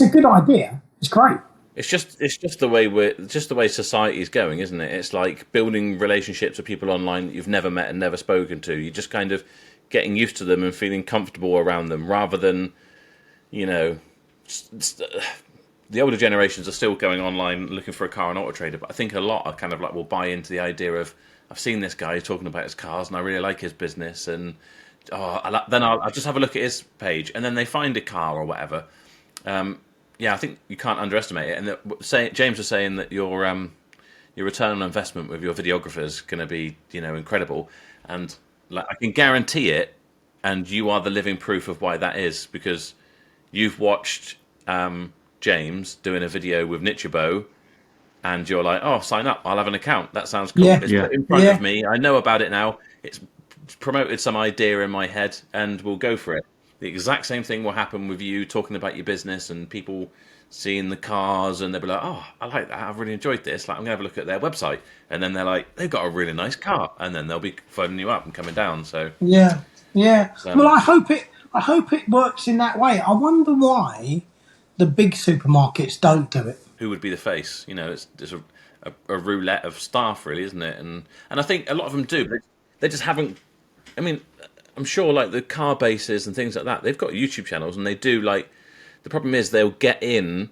a good idea. It's great. It's just the way society is going, isn't it? It's like building relationships with people online that you've never met and never spoken to. You're just kind of getting used to them and feeling comfortable around them, rather than, the older generations are still going online looking for a car on AutoTrader. But I think a lot are kind of like will buy into the idea of, I've seen this guy talking about his cars and I really like his business, and then I'll just have a look at his page, and then they find a car or whatever. I think you can't underestimate it. And James was saying that your return on investment with your videographer is going to be incredible, and like I can guarantee it. And you are the living proof of why that is, because you've watched James doing a video with Nichibo, and you're like, oh, sign up, I'll have an account. That sounds cool. Yeah. It's put in front of me. I know about it now. It's promoted some idea in my head, and we'll go for it. The exact same thing will happen with you talking about your business and people seeing the cars, and they'll be like, oh, I like that. I've really enjoyed this. Like, I'm going to have a look at their website. And then they're like, they've got a really nice car. And then they'll be phoning you up and coming down. So yeah. Well, I hope it works in that way. I wonder why the big supermarkets don't do it. Who would be the face? It's a roulette of staff, really, isn't it? And I think a lot of them do. They just haven't. I mean, I'm sure like the car bases and things like that, they've got YouTube channels, and they do like. The problem is they'll get in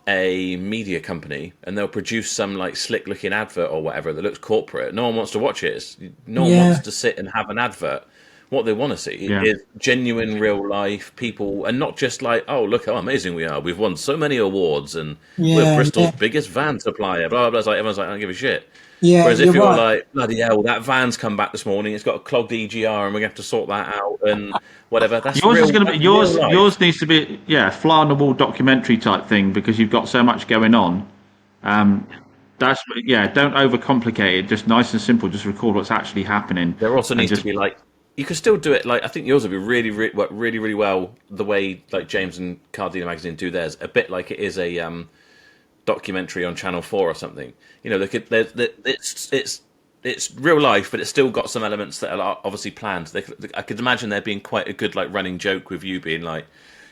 a media company and they'll produce some like slick looking advert or whatever that looks corporate. No one wants to watch it. No one wants to sit and have an advert. What they want to see is genuine real life people, and not just like, oh, look how amazing we are. We've won so many awards, and we're Bristol's biggest van supplier. Blah, blah, blah. It's like, everyone's like, I don't give a shit. Yeah, whereas if you're right. like, bloody hell, that van's come back this morning, it's got a clogged EGR and we're going to have to sort that out and whatever. That's yours real, is going to be yours needs to be fly on the wall documentary type thing, because you've got so much going on. Don't overcomplicate it. Just nice and simple. Just record what's actually happening. There also needs to be like, you could still do it. Like I think yours would be work really well the way like James and Car Dealer Magazine do theirs. A bit like it is a documentary on Channel 4 or something. You know, it's real life, but it's still got some elements that are obviously planned. I could imagine there being quite a good like running joke with you being like,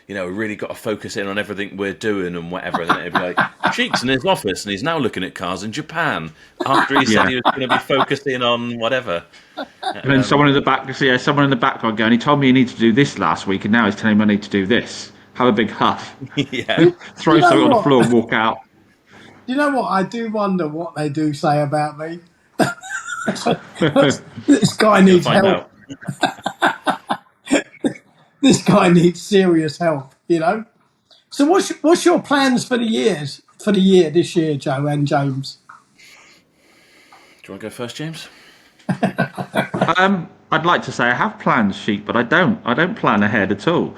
you know, we really got to focus in on everything we're doing and whatever. And then it'd be like, Sheik's in his office and he's now looking at cars in Japan after he said he was going to be focusing on whatever. And then someone in the back, someone in the background going, he told me you need to do this last week, and now he's telling me I need to do this. Have a big huff. Yeah. Throw something on the floor and walk out. You know what? I do wonder what they do say about me. This guy needs help. This guy needs serious help, you know. So what's your plans for the year this year, Joe and James? Do you want to go first, James? I'd like to say I have plans, Sheik, but I don't. I don't plan ahead at all.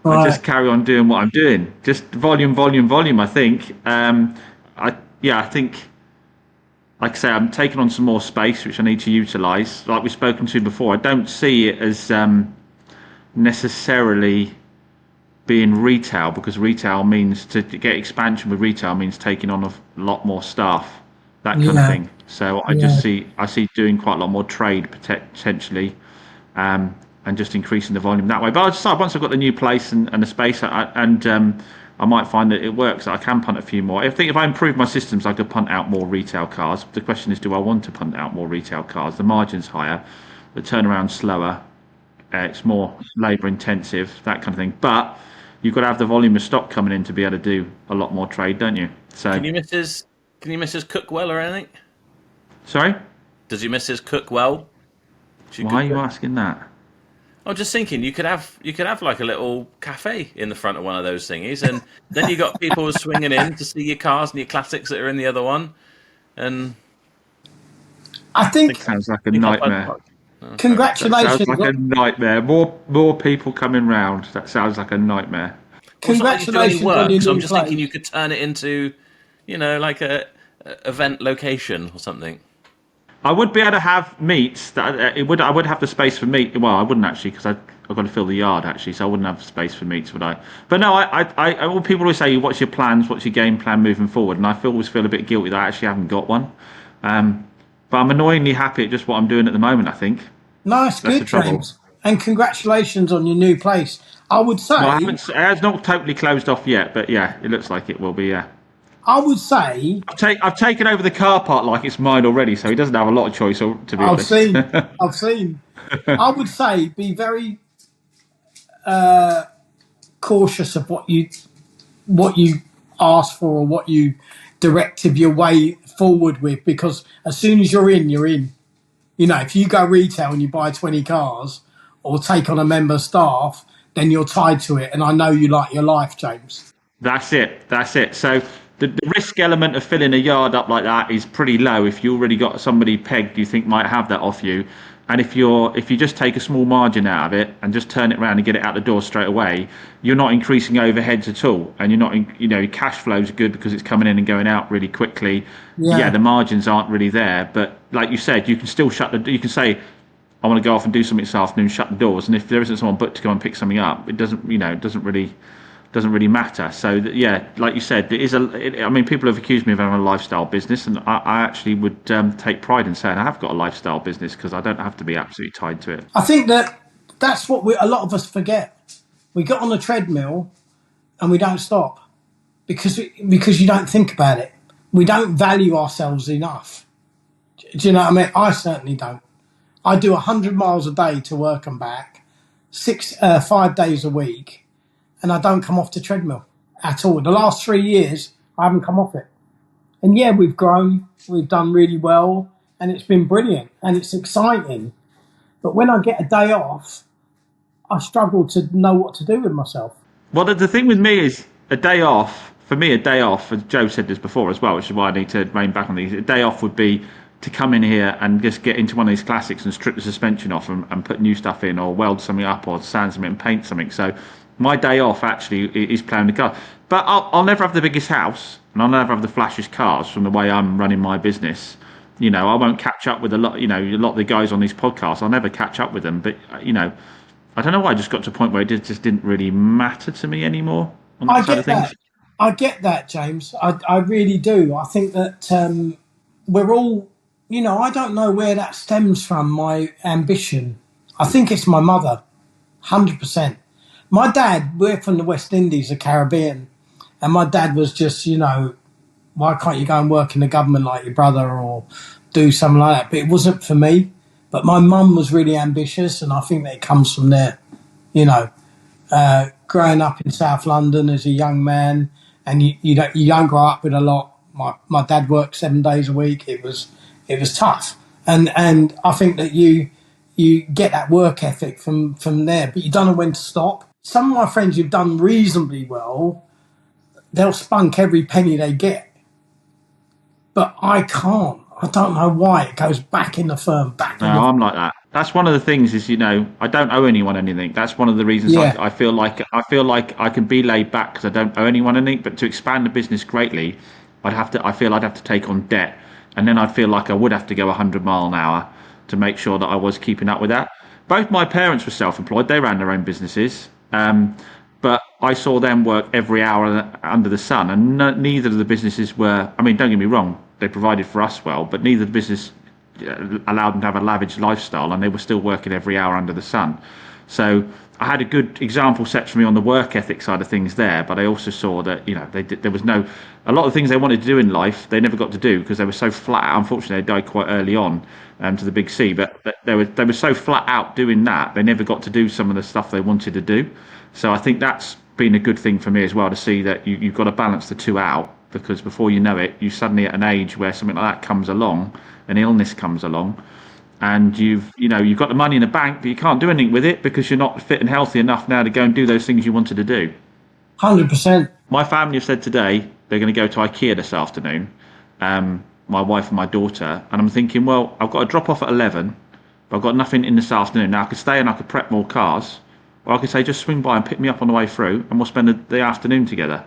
Right. I just carry on doing what I'm doing. Just volume. I think. I think, like I say, I'm taking on some more space, which I need to utilise. Like we've spoken to before, I don't see it as necessarily being retail, because retail means to get expansion with retail means taking on a lot more staff, that kind of thing. So I see doing quite a lot more trade potentially, and just increasing the volume that way. But I decide once I've got the new place and the space, I might find that it works, that I can punt a few more. I think if I improve my systems, I could punt out more retail cars. The question is, do I want to punt out more retail cars? The margin's higher, the turnaround's slower, it's more labour intensive, that kind of thing. But you've got to have the volume of stock coming in to be able to do a lot more trade, don't you? So Can you miss his cook well or anything? Sorry? Does your missus cook well? Why are you asking that? I'm just thinking you could have like a little cafe in the front of one of those thingies, and then you got people swinging in to see your cars and your classics that are in the other one. And I think sounds like a nightmare. Congratulations! That sounds like a nightmare. More people coming round. That sounds like a nightmare. Congratulations on your new I'm just place. thinking you could turn it into, you know, like a event location or something. I would be able to have meats. I would have the space for meat. Well, I wouldn't actually, because I've got to fill the yard actually, so I wouldn't have space for meats, would I? But no, well, people always say, "What's your plans? What's your game plan moving forward?" And I always feel a bit guilty that I actually haven't got one. But I'm annoyingly happy at just what I'm doing at the moment, I think. Nice, That's good, the trouble. James. And congratulations on your new place. I would say. Well, it's not totally closed off yet, but yeah, it looks like it will be. Yeah. I would say. I've taken over the car park like it's mine already, so he doesn't have a lot of choice. To be honest, I've seen. I would say be very cautious of what you ask for or what you directive your way forward with, because as soon as you're in, you're in. You know, if you go retail and you buy 20 cars or take on a member of staff, then you're tied to it. And I know you like your life, James. That's it. So the risk element of filling a yard up like that is pretty low if you already got somebody pegged you think might have that off you. And if you just take a small margin out of it and just turn it around and get it out the door straight away, you're not increasing overheads at all, and you're not, cash flows are good because it's coming in and going out really quickly. Yeah, the margins aren't really there, but like you said, you can still you can say, I want to go off and do something this afternoon, shut the doors, and if there isn't someone booked to go and pick something up, it doesn't really matter. So yeah, like you said, I mean, people have accused me of having a lifestyle business, and I actually would take pride in saying I have got a lifestyle business, because I don't have to be absolutely tied to it. I think that's what a lot of us forget. We get on a treadmill and we don't stop because you don't think about it. We don't value ourselves enough. Do you know what I mean? I certainly don't. I do 100 miles a day to work and back, 5 days a week, and I don't come off the treadmill at all. The last 3 years, I haven't come off it. And yeah, we've grown, we've done really well, and it's been brilliant, and it's exciting. But when I get a day off, I struggle to know what to do with myself. Well, the thing with me is a day off, as Joe said this before as well, which is why I need to rein back on these, a day off would be to come in here and just get into one of these classics and strip the suspension off and put new stuff in, or weld something up, or sand something and paint something. So my day off actually is playing the car. But I'll never have the biggest house, and I'll never have the flashiest cars from the way I'm running my business. I won't catch up with a lot of the guys on these podcasts. I'll never catch up with them, but I don't know why I just got to a point where it just didn't really matter to me anymore on that I side of get things. that. I get that, James. I really do. I think that we're all, I don't know where that stems from, my ambition. I think it's my mother, 100%. My dad, we're from the West Indies, the Caribbean, and my dad was just, why can't you go and work in the government like your brother or do something like that? But it wasn't for me. But my mum was really ambitious, and I think that it comes from there, you know. Growing up in South London as a young man, and you don't grow up with a lot. My dad worked 7 days a week. It was tough, and I think that you get that work ethic from there, but you don't know when to stop. Some of my friends who've done reasonably well, they'll spunk every penny they get, but I can't. I don't know why. It goes back in the firm, back No, in the I'm like that. That's one of the things is, I don't owe anyone anything. That's one of the reasons yeah, I feel like I can be laid back because I don't owe anyone anything. But to expand the business greatly, I feel I'd have to take on debt, and then I'd feel like I would have to go 100 mile an hour to make sure that I was keeping up with that. Both my parents were self-employed; they ran their own businesses, but I saw them work every hour under the sun, and neither of the businesses were. I mean, don't get me wrong; they provided for us well, but neither of the business allowed them to have a lavish lifestyle, and they were still working every hour under the sun. So I had a good example set for me on the work ethic side of things there, but I also saw that there was a lot of things they wanted to do in life they never got to do because they were so flat out. Unfortunately, they died quite early on to the big C, but they were so flat out doing that they never got to do some of the stuff they wanted to do. So I think that's been a good thing for me as well to see that you've got to balance the two out, because before you know it, you're suddenly at an age where something like that comes along, an illness comes along, and you've got the money in the bank, but you can't do anything with it because you're not fit and healthy enough now to go and do those things you wanted to do. 100%. My family have said today they're going to go to IKEA this afternoon, my wife and my daughter, and I'm thinking, well, I've got to drop off at 11, but I've got nothing in this afternoon. Now I could stay and I could prep more cars, or I could say just swing by and pick me up on the way through, and we'll spend the afternoon together.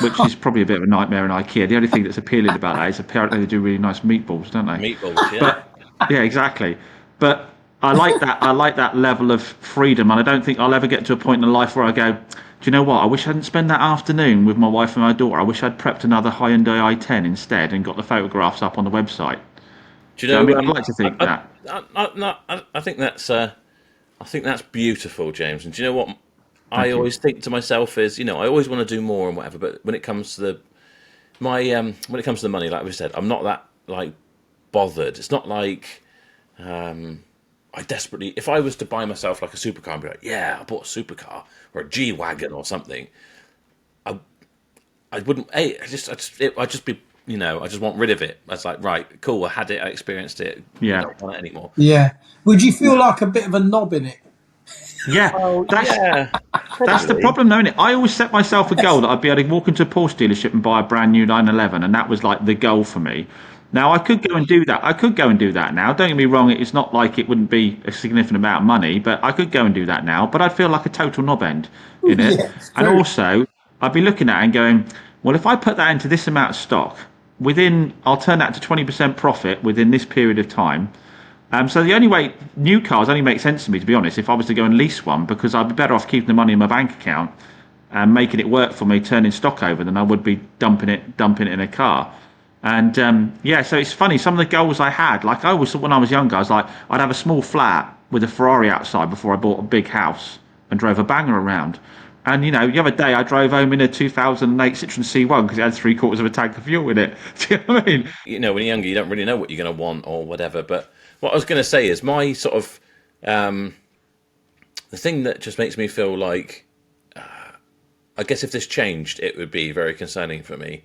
Which is probably a bit of a nightmare in IKEA. The only thing that's appealing about that is apparently they do really nice meatballs, don't they? Meatballs, yeah. But yeah, exactly. But I like that. I like that level of freedom, and I don't think I'll ever get to a point in life where I go, do you know what? I wish I hadn't spent that afternoon with my wife and my daughter. I wish I'd prepped another Hyundai i10 instead and got the photographs up on the website. Do you know? I mean, I'd like to think that. I think that's beautiful, James. And do you know what? I always think to myself is, I always want to do more and whatever. But when it comes to when it comes to the money, like we said, I'm not that like bothered. It's not like I desperately. If I was to buy myself like a supercar and be like, yeah, I bought a supercar or a G wagon or something, I wouldn't. I'd just be. I just want rid of it. I was like, right, cool. I had it. I experienced it. Yeah. I don't want it anymore. Yeah. Would you feel like a bit of a knob in it? Yeah, that's the Probably. problem, though, isn't it? I always set myself a goal that I'd be able to walk into a Porsche dealership and buy a brand new 911, and that was like the goal for me. Now I could go and do that. Now. Don't get me wrong; it's not like it wouldn't be a significant amount of money, but I could go and do that now. But I'd feel like a total knob end in it, Yeah, it's and true. also I'd be looking at it and going, well, if I put that into this amount of stock, I'll turn that to 20% profit within this period of time. So the only way new cars only make sense to me, to be honest, if I was to go and lease one, because I'd be better off keeping the money in my bank account and making it work for me, turning stock over, than I would be dumping it in a car. And so it's funny. Some of the goals I had, like when I was younger, I was like, I'd have a small flat with a Ferrari outside before I bought a big house and drove a banger around. And the other day I drove home in a 2008 Citroen C1 because it had 3/4 of a tank of fuel in it. Do you know what I mean? When you're younger, you don't really know what you're going to want or whatever. But what I was going to say is my sort of the thing that just makes me feel like, I guess if this changed, it would be very concerning for me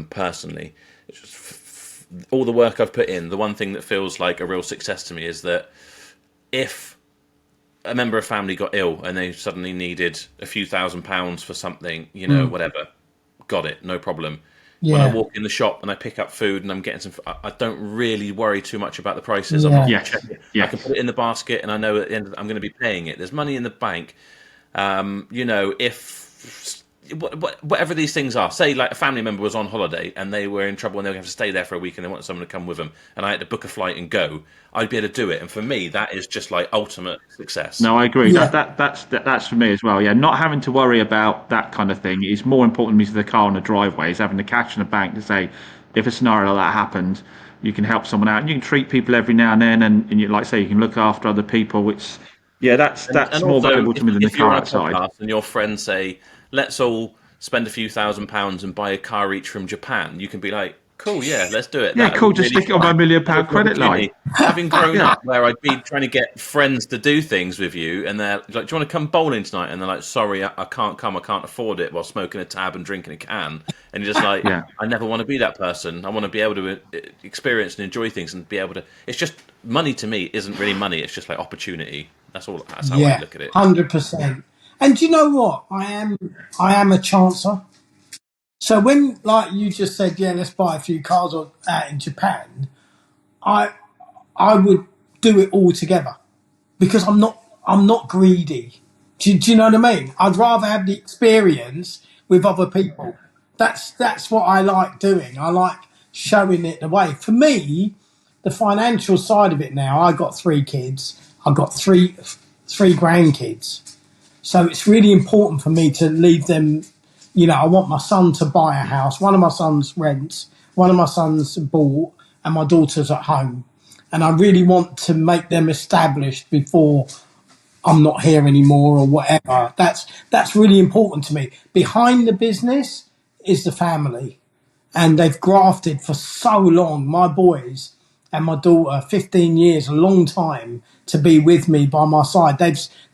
personally. It's just all the work I've put in. The one thing that feels like a real success to me is that if a member of family got ill and they suddenly needed a few £1,000s for something, whatever, got it, no problem. When I Yeah. walk in the shop and I pick up food and I'm getting some, I don't really worry too much about the prices. Yeah. I'm not Yes. checking. Yes. I can put it in the basket and I know at the end I'm going to be paying it. There's money in the bank. If whatever these things are. Say like a family member was on holiday and they were in trouble and they were going to have to stay there for a week and they wanted someone to come with them, and I had to book a flight and go. I'd be able to do it, and for me, that is just like ultimate success. No, I agree. Yeah. That's for me as well. Yeah, not having to worry about that kind of thing is more important to me than the car on the driveway. Is having the cash in the bank to say, if a scenario like that happens, you can help someone out, and you can treat people every now and then, and you, like say, you can look after other people. Which, yeah, that's And more also, valuable to me than the if you're car on a outside. podcast and your friends say, "Let's all spend a few £1,000s and buy a car each from Japan," you can be like, "Cool, yeah, let's do it." Yeah, That cool. would Just really stick it on my fun. £1 million That was an credit line. opportunity. Having grown Yeah. up, where I'd be trying to get friends to do things with you, and they're like, "Do you want to come bowling tonight?" And they're like, "Sorry, I can't come. I can't afford it," while smoking a tab and drinking a can. And you're just like, Yeah. I never want to be that person. I want to be able to experience and enjoy things and be able to. It's just money to me isn't really money. It's just like opportunity. That's all. That's how I Yeah, look at it. 100%. And do you know what? I am a chancer. So when, like you just said, yeah, let's buy a few cars out in Japan, I I would do it all together because I'm not greedy. Do you know what I mean? I'd rather have the experience with other people. That's what I like doing. I like showing it the way. For me, the financial side of it now, I got 3 kids. I've got three grandkids. So it's really important for me to leave them. I want my son to buy a house. One of my sons rents, one of my sons bought, and my daughter's at home. And I really want to make them established before I'm not here anymore or whatever. That's really important to me. Behind the business is the family, and they've grafted for so long. My boys and my daughter, 15 years, a long time to be with me by my side.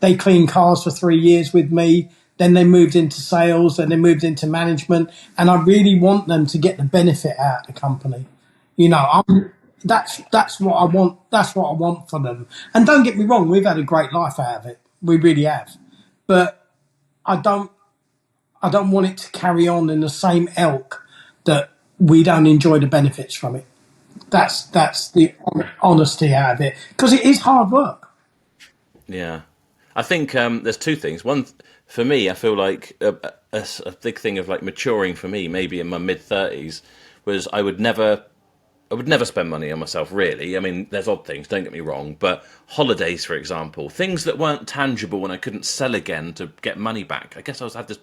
They cleaned cars for 3 years with me. Then they moved into sales, and they moved into management. And I really want them to get the benefit out of the company. That's what I want. That's what I want for them. And don't get me wrong, we've had a great life out of it. We really have. But I don't I don't want it to carry on in the same ilk that we don't enjoy the benefits from it. That's the honesty out of it because it is hard work. Yeah, I think there's two things. One, for me, I feel like a big thing of like maturing for me, maybe in my mid 30s, was I would never spend money on myself, really. I mean, there's odd things, don't get me wrong, but holidays, for example, things that weren't tangible and I couldn't sell again to get money back. I guess had this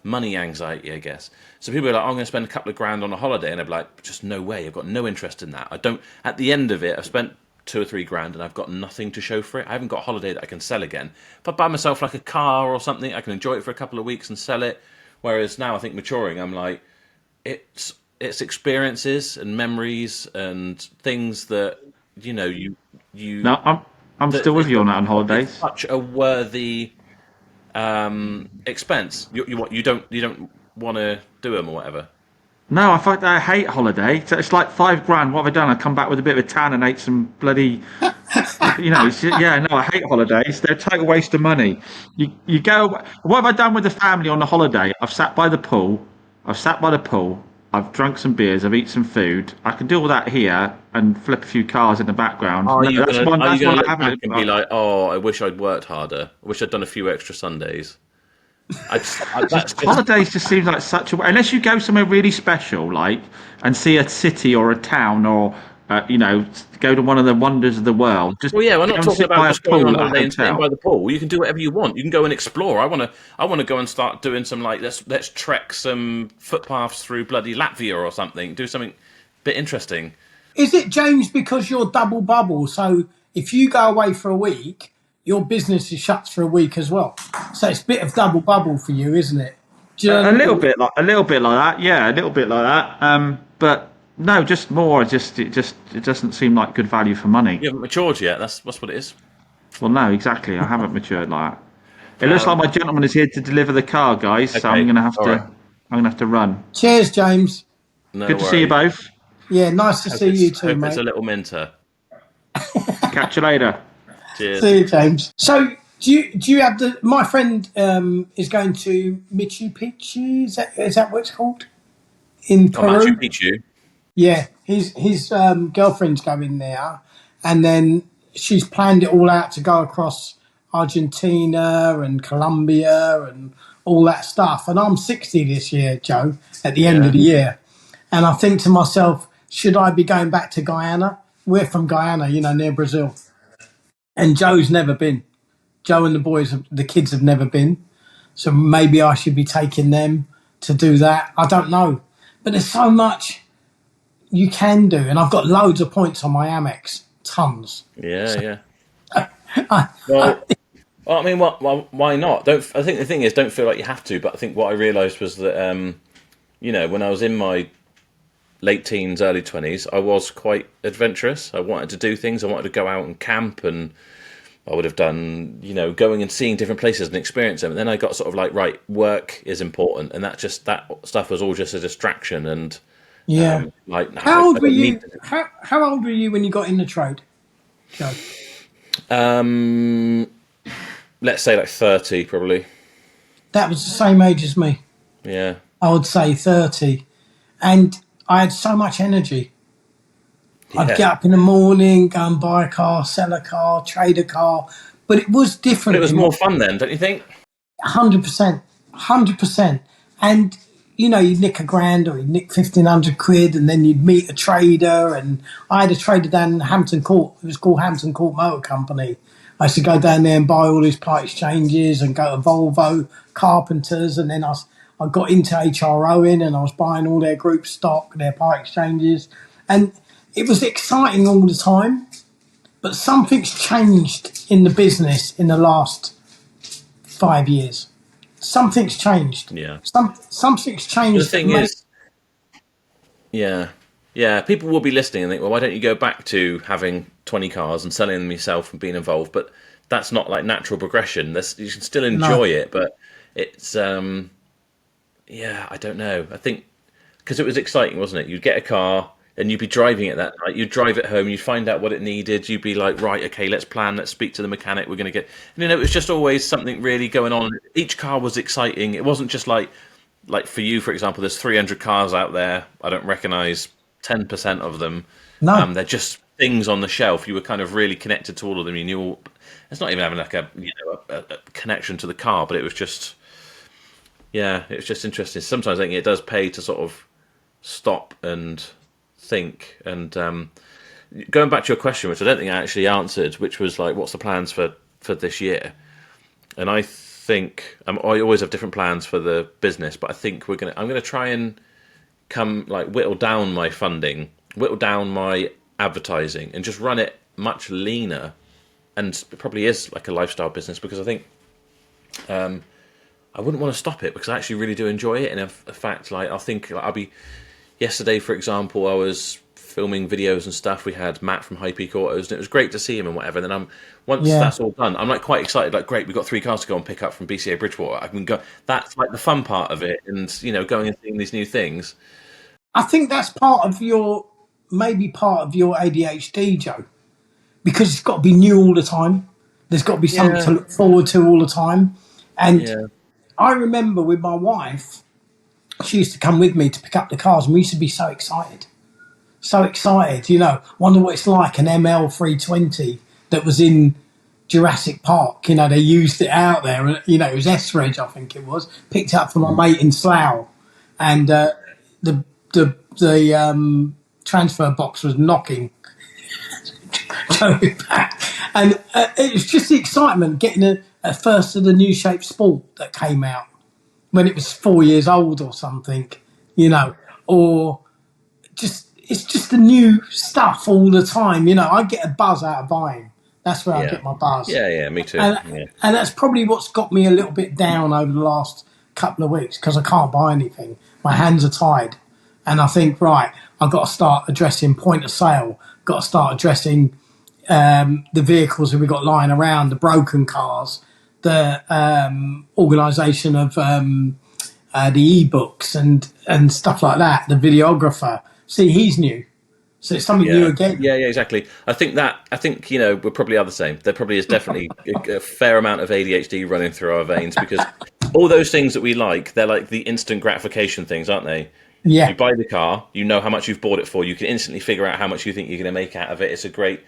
money anxiety, I guess. So people are like, oh, I'm going to spend a couple of grand on a holiday, and I'd be like, just no way. I've got no interest in that. I don't. At the end of it, I've spent 2 or 3 grand and I've got nothing to show for it. I haven't got a holiday that I can sell again. If I buy myself like a car or something, I can enjoy it for a couple of weeks and sell it. Whereas now, I think maturing, I'm like, it's experiences and memories and things that you No, I'm that still with you on that on it's holidays. such a worthy expense. You don't want to do them or whatever. No, I hate holiday. So it's like 5 grand. What have I done? I come back with a bit of a tan and ate some bloody. Yeah, no, I hate holidays. They're a total waste of money. You go. What have I done with the family on the holiday? I've sat by the pool. I've sat by the pool. I've drunk some beers. I've eaten some food. I can do all that here and flip a few cars in the background. Are No, you that's gonna one. are you That's gonna one I look back haven't. and be like, oh, I wish I'd worked harder. I wish I'd done a few extra Sundays. That's just Holidays just seems like such a unless you go somewhere really special, like and see a city or a town, or go to one of the wonders of the world. Just well, yeah. We're go not and talking sit about by a just going on pool at a holiday and sitting by hotel. the pool. You can do whatever you want. You can go and explore. I wanna go and start doing some like let's trek some footpaths through bloody Latvia or something. Do something a bit interesting. Is it, James, because you're double bubble? So if you go away for a week, your business is shut for a week as well. So it's a bit of double bubble for you, isn't it? Do you know A what I little mean? bit like that, yeah, a little bit like that. But no, just more. It doesn't seem like good value for money. You haven't matured yet. That's what it is. Well, no, exactly. I haven't matured like that. It looks like Um, my gentleman is here to deliver the car, guys. So okay, all right. I'm gonna have to run. Cheers, James. No Good to see you worries. both. Yeah, nice to see you too, Hope it's a mate. little minter. Catch you later. Cheers. See you, James. So do you have the? My friend is going to Machu Picchu. Is that what it's called in Oh, Machu Peru? Picchu. Yeah, his girlfriend's going there, and then she's planned it all out to go across Argentina and Colombia and all that stuff. And I'm 60 this year, Joe, at the end of the year. And I think to myself, should I be going back to Guyana? We're from Guyana, near Brazil. And Joe's never been. Joe and the boys, the kids have never been. So maybe I should be taking them to do that. I don't know. But there's so much you can do. And I've got loads of points on my Amex. Tons. Yeah. Well, I mean, why not? I think the thing is, don't feel like you have to. But I think what I realised was that, when I was in my late teens, early 20s, I was quite adventurous. I wanted to do things. I wanted to go out and camp, and I would have done, going and seeing different places and experience them. And then I got sort of like, right, work is important, and that stuff was all just a distraction. And how old were you? How old were you when you got in the trade, Joe? Let's say like 30, probably. That was the same age as me. Yeah, I would say 30, and I had so much energy. Yeah. I'd get up in the morning, go and buy a car, sell a car, trade a car, but it was different. But it was more fun then, don't you think? 100%, 100%. And you'd nick £1,000 or you'd nick £1,500, and then you'd meet a trader. And I had a trader down in Hampton Court. It was called Hampton Court Motor Company. I used to go down there and buy all these part exchanges and go to Volvo, Carpenters, and then I got into HROing, and I was buying all their group stock, their part exchanges, and it was exciting all the time. But something's changed in the business in the last 5 years. Something's changed. Yeah. Something's changed. The thing is, yeah, people will be listening and think, well, why don't you go back to having 20 cars and selling them yourself and being involved? But that's not like natural progression. You can still enjoy it, but it's, I don't know. I think because it was exciting, wasn't it? You'd get a car and you'd be driving it that night. You'd drive it home. You'd find out what it needed. You'd be like, right, okay, let's plan. Let's speak to the mechanic. We're going to get... And, it was just always something really going on. Each car was exciting. It wasn't just like for you, for example, there's 300 cars out there. I don't recognise 10% of them. No. They're just things on the shelf. You were kind of really connected to all of them. You knew all... It's not even having like a connection to the car, but it was just... Yeah, it was just interesting. Sometimes I think it does pay to sort of stop and think. And going back to your question, which I don't think I actually answered, which was like, what's the plans for this year? And I think I always have different plans for the business, but I think I'm gonna try and whittle down my funding, whittle down my advertising, and just run it much leaner. And it probably is like a lifestyle business, because I think I wouldn't want to stop it, because I actually really do enjoy it. And in fact, yesterday, for example, I was filming videos and stuff. We had Matt from High Peak Autos, and it was great to see him and whatever. And then once that's all done, I'm like quite excited. Like, great, we've got 3 cars to go and pick up from BCA Bridgewater. I can go. That's like the fun part of it, and going and seeing these new things. I think that's maybe part of your ADHD, Joe, because it's got to be new all the time. There's got to be something to look forward to all the time. And I remember with my wife, she used to come with me to pick up the cars, and we used to be so excited. Wonder what it's like, an ML320 that was in Jurassic Park. They used it out there. It was S-Reg, I think it was. Picked it up from my mate in Slough, and the transfer box was knocking. Back. And it was just the excitement, getting a first of the new shape Sport that came out when it was 4 years old or something, or it's just the new stuff all the time. I get a buzz out of buying. That's where I get my buzz. Yeah, me too. And that's probably what's got me a little bit down over the last couple of weeks, because I can't buy anything. My hands are tied. And I think, right, I've got to start addressing point of sale, got to start addressing the vehicles that we've got lying around, the broken cars, the organisation of the e-books and stuff like that, the videographer. See, he's new. So it's something new again. Yeah, exactly. I think we probably are the same. There probably is definitely a fair amount of ADHD running through our veins, because all those things that we like, they're like the instant gratification things, aren't they? Yeah. You buy the car, you know how much you've bought it for, you can instantly figure out how much you think you're going to make out of it. It's a great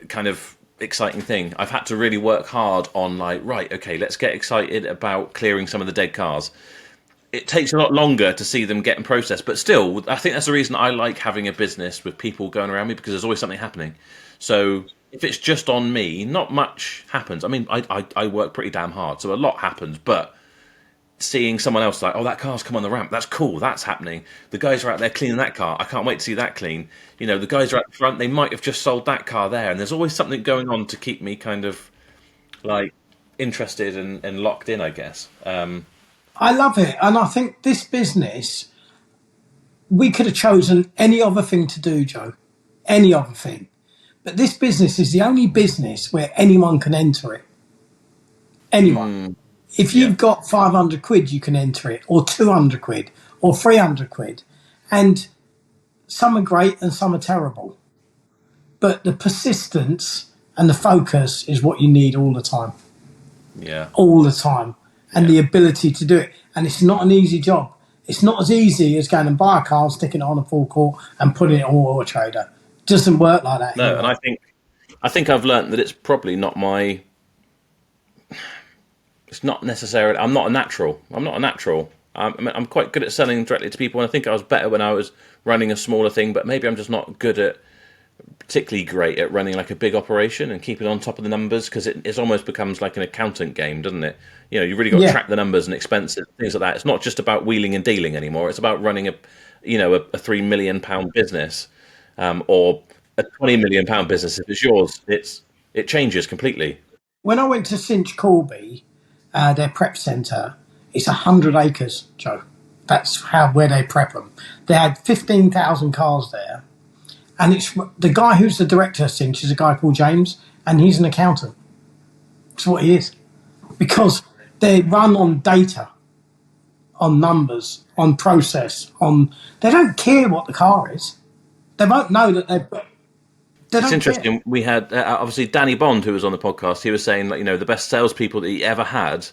kind of exciting thing. I've had to really work hard on like, right, okay, let's get excited about clearing some of the dead cars. It takes a lot longer to see them getting processed, but still, I think that's the reason I like having a business with people going around me, because there's always something happening. So if it's just on me, not much happens. I mean, I work pretty damn hard, so a lot happens, but seeing someone else like, oh, that car's come on the ramp, that's cool, that's happening. The guys are out there cleaning that car, I can't wait to see that clean. You know, the guys are at the front, they might have just sold that car there, and there's always something going on to keep me kind of like interested and locked in, I guess. I love it. And I think this business, we could have chosen any other thing to do, Joe. Any other thing. But this business is the only business where anyone can enter it. Anyone. If you've got 500 quid, you can enter it, or 200 quid, or 300 quid. And some are great and some are terrible. But the persistence and the focus is what you need all the time. Yeah. All the time. And the ability to do it. And it's not an easy job. It's not as easy as going and buy a car, sticking it on a forecourt and putting it on AutoTrader. It doesn't work like that. No, anymore. and I think I've learned that it's probably not my... It's not necessarily... I'm not a natural. I'm quite good at selling directly to people, and I think I was better when I was running a smaller thing, but maybe I'm just not particularly great at running like a big operation and keeping on top of the numbers, because it almost becomes like an accountant game, doesn't it? You know, you really got to track the numbers and expenses, things like that. It's not just about wheeling and dealing anymore. It's about running a £3 million business, or a £20 million business. If it's yours, it changes completely. When I went to Cinch Corby, their prep centre, it's 100 acres, Joe. That's where they prep them. They had 15,000 cars there. And it's the guy who's the director of Cinch is a guy called James, and he's an accountant. That's what he is. Because they run on data, on numbers, on process, they don't care what the car is. They won't know that It's interesting. Care. We had obviously Danny Bond, who was on the podcast. He was saying that, the best salespeople that he ever had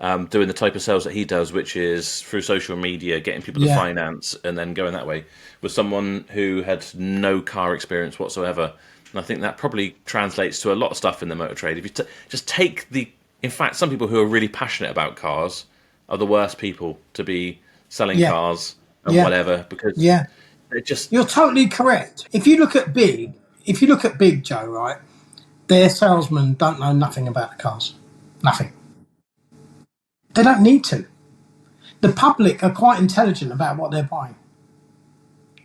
doing the type of sales that he does, which is through social media, getting people to finance and then going that way, was someone who had no car experience whatsoever. And I think that probably translates to a lot of stuff in the motor trade. If you just take in fact, some people who are really passionate about cars are the worst people to be selling cars and whatever, because You're totally correct. If you look at Big Joe, right, their salesmen don't know nothing about the cars. Nothing. They don't need to. The public are quite intelligent about what they're buying.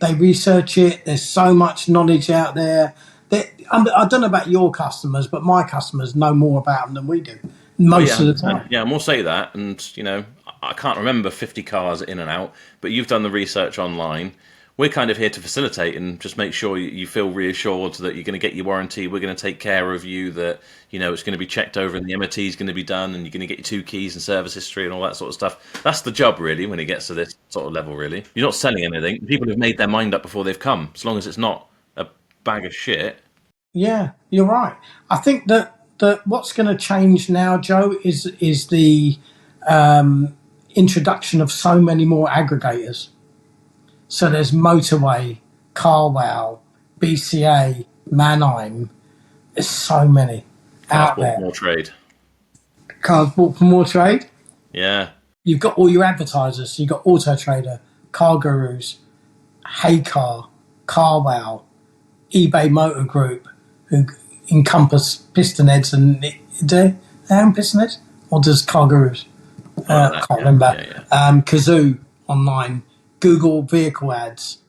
They research it. There's so much knowledge out there. I don't know about your customers, but my customers know more about them than we do most of the time. Yeah, and we'll say that. And, I can't remember 50 cars in and out, but you've done the research online. We're kind of here to facilitate and just make sure you feel reassured that you're going to get your warranty. We're going to take care of you, that, it's going to be checked over and the MOT is going to be done, and you're going to get your 2 keys and service history and all that sort of stuff. That's the job, really, when it gets to this sort of level, really. You're not selling anything. People have made their mind up before they've come, as long as it's not a bag of shit. Yeah, you're right. I think that what's going to change now, Joe, is the introduction of so many more aggregators. So there's Motorway, CarWow, BCA, Mannheim. There's so many out there. More trade. Cars bought for more trade. Yeah. You've got all your advertisers. You've got AutoTrader, Car Gurus, Heycar, CarWow, eBay Motor Group, who encompass piston heads and do they own piston heads? Or does Car Gurus? I can't remember. Kazoo online. Google vehicle ads.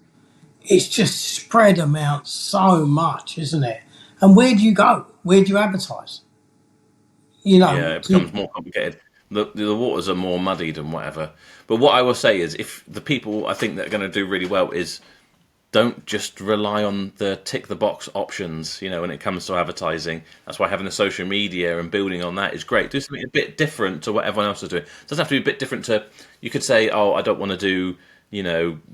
It's just spread them out so much, isn't it? And where do you go? Where do you advertise? It becomes more complicated. The waters are more muddied and whatever. But what I will say is, if the people I think that are going to do really well is don't just rely on the tick the box options, when it comes to advertising. That's why having the social media and building on that is great. Do something a bit different to what everyone else is doing. It doesn't have to be a bit different you could say, oh, I don't want to do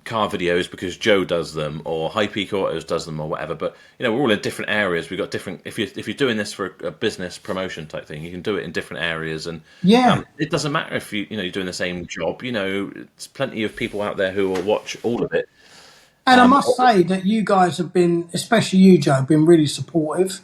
car videos because Joe does them, or High Peak Autos does them, or whatever. But we're all in different areas. We've got different. If you're doing this for a business promotion type thing, you can do it in different areas, and it doesn't matter if you're doing the same job. There's plenty of people out there who will watch all of it. And I must say that you guys have been, especially you, Joe, been really supportive.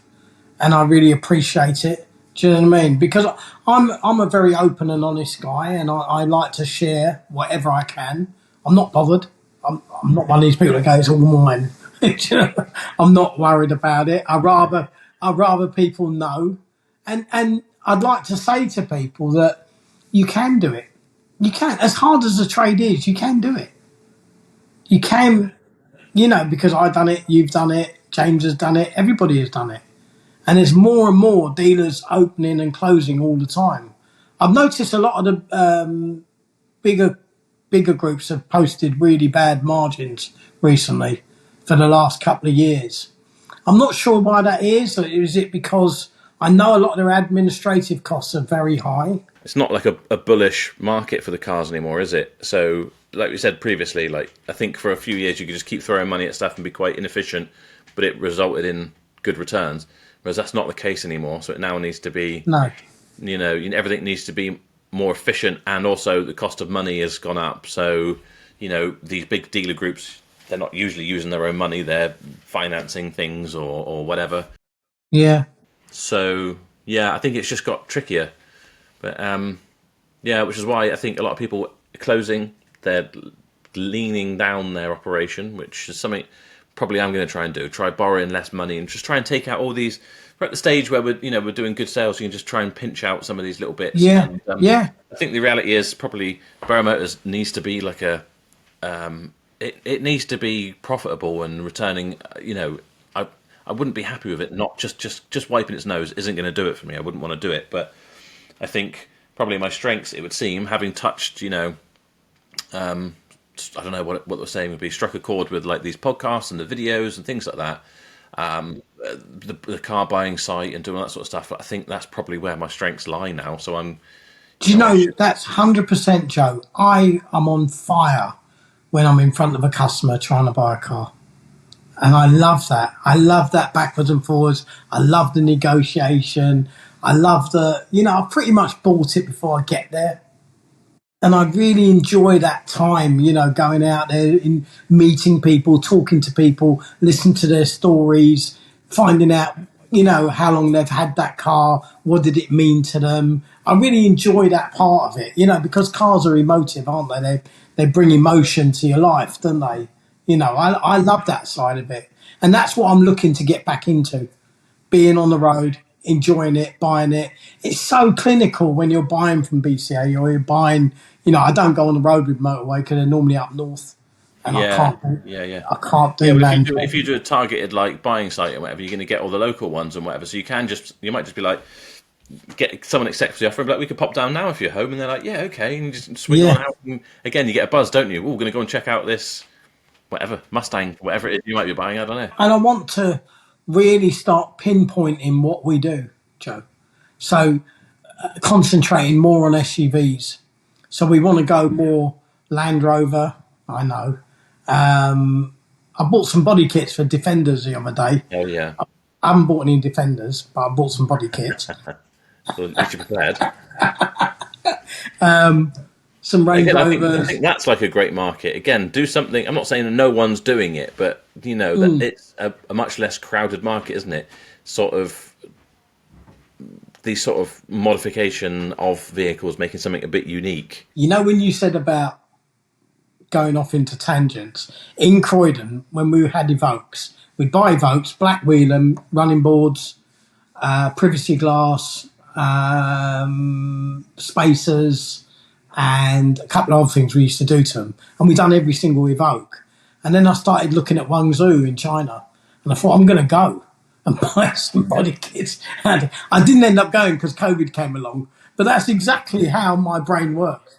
and I really appreciate it. Do you know what I mean? Because I'm a very open and honest guy, and I like to share whatever I can. I'm not bothered. I'm not one of these people that goes all mine. Do you know? I'm not worried about it. I rather people know, and I'd like to say to people that you can do it. You can, as hard as the trade is, you can do it. You can, because I've done it, you've done it, James has done it, everybody has done it. And there's more and more dealers opening and closing all the time. I've noticed a lot of the bigger groups have posted really bad margins recently for the last couple of years. I'm not sure why that is. Is it because I know a lot of their administrative costs are very high? It's not like a bullish market for the cars anymore, is it? So, like we said previously, like I think for a few years you could just keep throwing money at stuff and be quite inefficient, but it resulted in good returns. Whereas that's not the case anymore. So it now needs to be, No. Everything needs to be more efficient, and also the cost of money has gone up. So, these big dealer groups, they're not usually using their own money; they're financing things or whatever. Yeah. So yeah, I think it's just got trickier. But which is why I think a lot of people are closing. They're leaning down their operation, which is something probably I'm going to try and do. Try borrowing less money and just try and take out all these. We're at the stage where we're doing good sales. So you can just try and pinch out some of these little bits. Yeah. And, Yeah. I think the reality is probably Barrow Motors needs to be like it needs to be profitable and returning. I wouldn't be happy with it. Not just wiping its nose isn't going to do it for me. I wouldn't want to do it, but I think probably my strengths, it would seem, having touched, I don't know what they're saying would be, struck a chord with like these podcasts and the videos and things like that. The car buying site and doing that sort of stuff. I think that's probably where my strengths lie now. So I'm. Do you know, that's 100% Joe. I am on fire when I'm in front of a customer trying to buy a car. And I love that. I love that backwards and forwards. I love the negotiation. I love I've pretty much bought it before I get there. And I really enjoy that time, going out there and meeting people, talking to people, listening to their stories, finding out, how long they've had that car, what did it mean to them. I really enjoy that part of it, because cars are emotive, aren't they? They bring emotion to your life, don't they? I love that side of it. And that's what I'm looking to get back into, being on the road, enjoying it, buying it. It's so clinical when you're buying from BCA or you're buying, I don't go on the road with Motorway because they're normally up north. And I can't do land. If you do a targeted like buying site or whatever, you're going to get all the local ones and whatever. So you might just be like, get someone accepts the offer and be like, we could pop down now if you're home. And they're like, yeah, okay. And you just swing on out. And again, you get a buzz, don't you? We're going to go and check out this, whatever, Mustang, whatever it is you might be buying. I don't know. And I want to really start pinpointing what we do, Joe. So concentrating more on SUVs. So we want to go more Land Rover, I know. I bought some body kits for Defenders the other day. Oh, yeah. I haven't bought any Defenders, but I bought some body kits. So at least you're prepared. Some Range Rovers. Rovers. I think that's like a great market. Again, do something. I'm not saying that no one's doing it, but that it's a much less crowded market, isn't it? Sort of these sort of modification of vehicles, making something a bit unique. When you said about going off into tangents, in Croydon, when we had Evokes, we'd buy Evokes, black wheel them, running boards, privacy glass, spacers, and a couple of other things we used to do to them. And we'd done every single Evoke. And then I started looking at Guangzhou in China, and I thought, I'm going to go and buy some body kits. And I didn't end up going because COVID came along, but that's exactly how my brain works.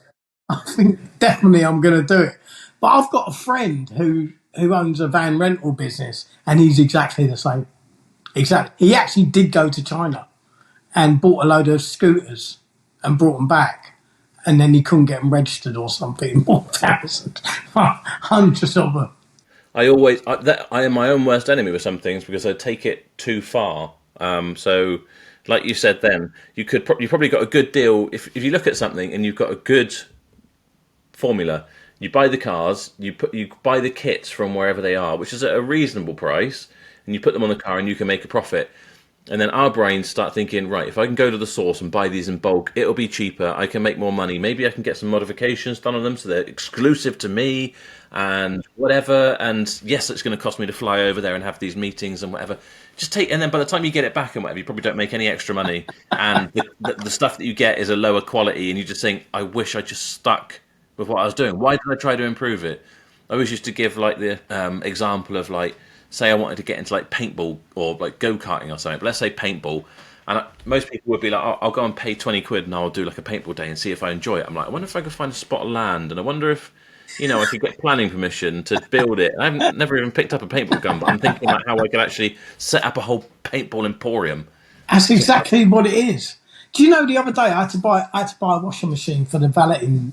I think definitely I'm going to do it. But I've got a friend who owns a van rental business, and he's exactly the same. Exactly. He actually did go to China and bought a load of scooters and brought them back, and then he couldn't get them registered or something. 1,000, hundreds of them. I am my own worst enemy with some things because I take it too far. So, like you said, then you probably got a good deal if you look at something and you've got a good formula. You buy the cars, you buy the kits from wherever they are, which is at a reasonable price, and you put them on the car and you can make a profit. And then our brains start thinking, right, if I can go to the source and buy these in bulk, it'll be cheaper. I can make more money. Maybe I can get some modifications done on them so they're exclusive to me and whatever. And yes, it's going to cost me to fly over there and have these meetings and whatever. And then by the time you get it back and whatever, you probably don't make any extra money. And the stuff that you get is a lower quality. And you just think, I wish I just stuck with what I was doing. Why did I try to improve it? I always used to give like the example of like, say I wanted to get into like paintball or like go-karting or something, but let's say paintball, and most people would be like, I'll go and pay 20 quid and I'll do like a paintball day and see if I enjoy it. I'm like, I wonder if I could find a spot of land, and I wonder if, I could get planning permission to build it. I've never even picked up a paintball gun, but I'm thinking about how I could actually set up a whole paintball emporium. That's exactly what it is. Do you know, the other day I had to buy a washing machine for the valeting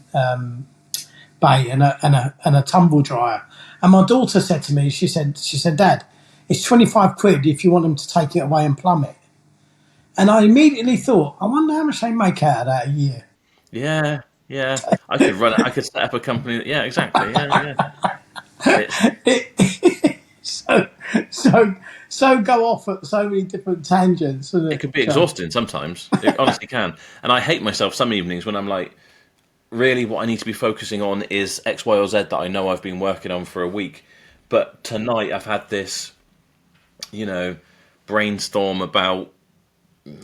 bay and a tumble dryer. And my daughter said to me, she said, Dad, it's 25 quid if you want them to take it away and plumb it. And I immediately thought, I wonder how much they make out of that a year. Yeah. I could set up a company. Yeah, exactly. So go off at so many different tangents. It could be exhausting sometimes. It honestly can. And I hate myself some evenings when I'm like, really what I need to be focusing on is X, Y, or Z that I know I've been working on for a week. But tonight I've had this, brainstorm about,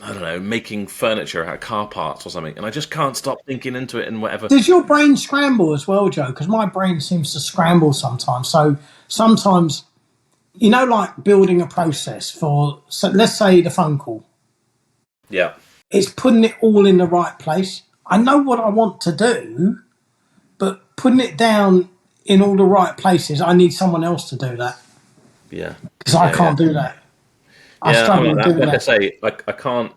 I don't know, making furniture out of car parts or something. And I just can't stop thinking into it and whatever. Does your brain scramble as well, Joe? Because my brain seems to scramble sometimes. So sometimes, like building a process for, so let's say the phone call. Yeah. It's putting it all in the right place. I know what I want to do, but putting it down in all the right places, I need someone else to do that. Yeah. Because I can't do that. I Yeah, struggle like with doing that. Like I that. say,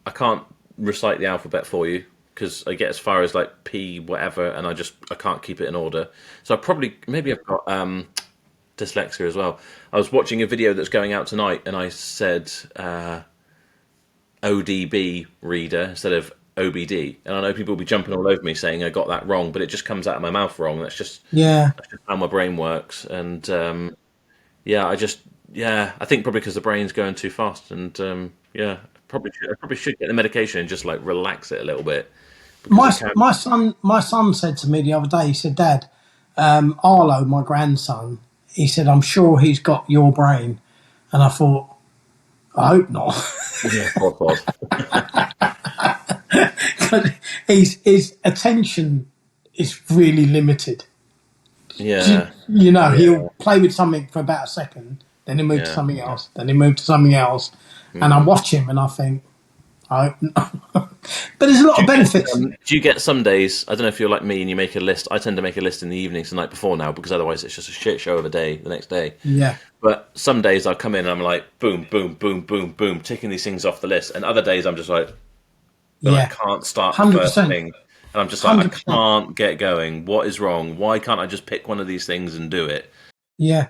I can't recite the alphabet for you because I get as far as like P whatever, and I can't keep it in order. So maybe I've got dyslexia as well. I was watching a video that's going out tonight, and I said ODB reader instead of OBD, and I know people will be jumping all over me saying I got that wrong, but it just comes out of my mouth wrong. That's just how my brain works, and I think probably because the brain's going too fast, and I probably should get the medication and just like relax it a little bit. My son said to me the other day, he said, Dad, Arlo, my grandson, he said, I'm sure he's got your brain. And I thought, I hope not. Yeah, of course. His attention is really limited. Yeah. He'll play with something for about a second, then he'll move to something else, then he'll move to something else. And I watch him and I think, I hope not. But there's a lot of benefits. Do you get some days, I don't know if you're like me and you make a list. I tend to make a list in the evenings the night before now, because otherwise it's just a shit show of a day the next day. Yeah. But some days I'll come in and I'm like, boom, boom, boom, boom, boom, ticking these things off the list. And other days I'm just like, I can't start the 100%. first thing. And I'm just like, 100%. I can't get going. What is wrong? Why can't I just pick one of these things and do it? Yeah.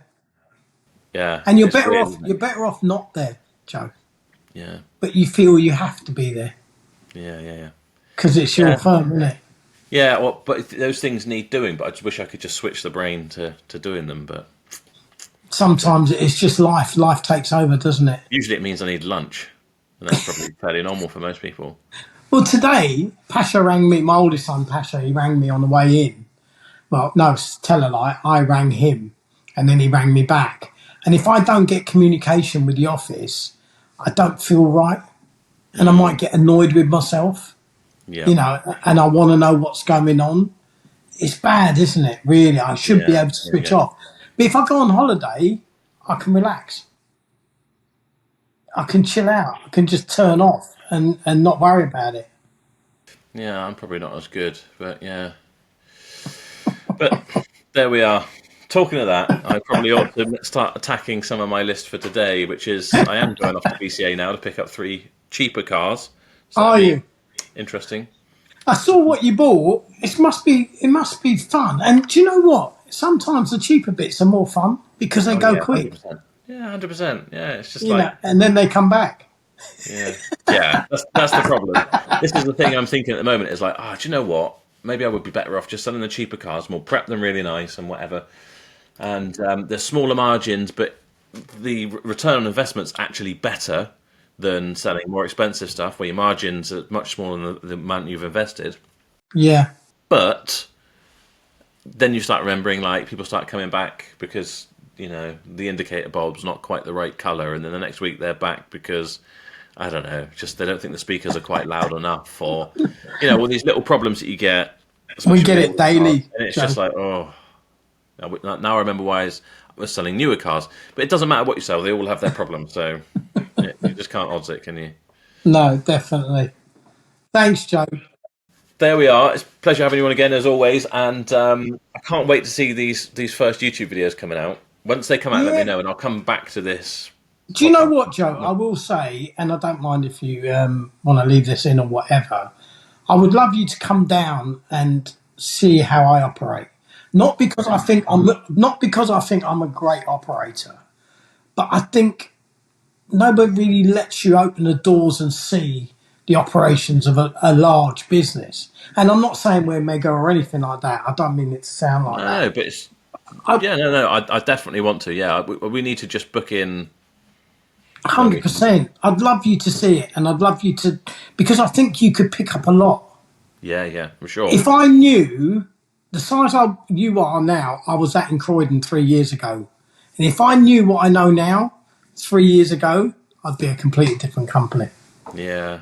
Yeah. And you're better off not there, Joe. Yeah. But you feel you have to be there. Yeah. Because it's your firm, isn't it? Yeah, well, but those things need doing, but I just wish I could just switch the brain to doing them, but... Sometimes it's just life. Life takes over, doesn't it? Usually it means I need lunch, and that's probably fairly normal for most people. Well, today, Pasha rang me, my oldest son, Pasha, he rang me on the way in. Well, no, tell a lie, I rang him, and then he rang me back. And if I don't get communication with the office, I don't feel right. And I might get annoyed with myself, and I want to know what's going on. It's bad, isn't it? Really, I should be able to switch off. But if I go on holiday, I can relax. I can chill out. I can just turn off and not worry about it. Yeah, I'm probably not as good, but yeah. But there we are. Talking of that, I probably ought to start attacking some of my list for today, which is I am going off to BCA now to pick up 3 cheaper cars. So Are you? Interesting. I saw what you bought. It must be fun. And do you know what? Sometimes the cheaper bits are more fun because they go quick. 100%. Yeah, 100%. Yeah, it's just and then they come back. Yeah, that's the problem. This is the thing I'm thinking at the moment. Is like, do you know what? Maybe I would be better off just selling the cheaper cars. We'll prep them really nice and whatever. And there's smaller margins, but the return on investment's actually better than selling more expensive stuff where your margins are much smaller than the amount you've invested. Yeah. But then you start remembering, like, people start coming back because, you know, the indicator bulb's not quite the right color, and then the next week they're back because, I don't know, just they don't think the speakers are quite loud enough, or, you know, all these little problems that you get. We get it daily, And it's Joe. just like, oh, now I remember why I was selling newer cars. But it doesn't matter what you sell; they all have their problems. So you just can't odds it, can you? No, definitely. Thanks, Joe. There we are. It's a pleasure having you on again, as always. And I can't wait to see these first YouTube videos coming out. Once they come out, let me know, and I'll come back to this. Do you know what, Joe? I will say, and I don't mind if you want to leave this in or whatever. I would love you to come down and see how I operate. Not because I think I'm a great operator, but I think nobody really lets you open the doors and see the operations of a large business. And I'm not saying we're mega or anything like that. I don't mean it to sound like that. No, but it's I definitely want to. Yeah, we need to just book in. 100%. I'd love you to see it, and I'd love you to, because I think you could pick up a lot. Yeah, for sure. If I knew the size you are now, I was at in Croydon 3 years ago. And if I knew what I know now, 3 years ago, I'd be a completely different company. Yeah.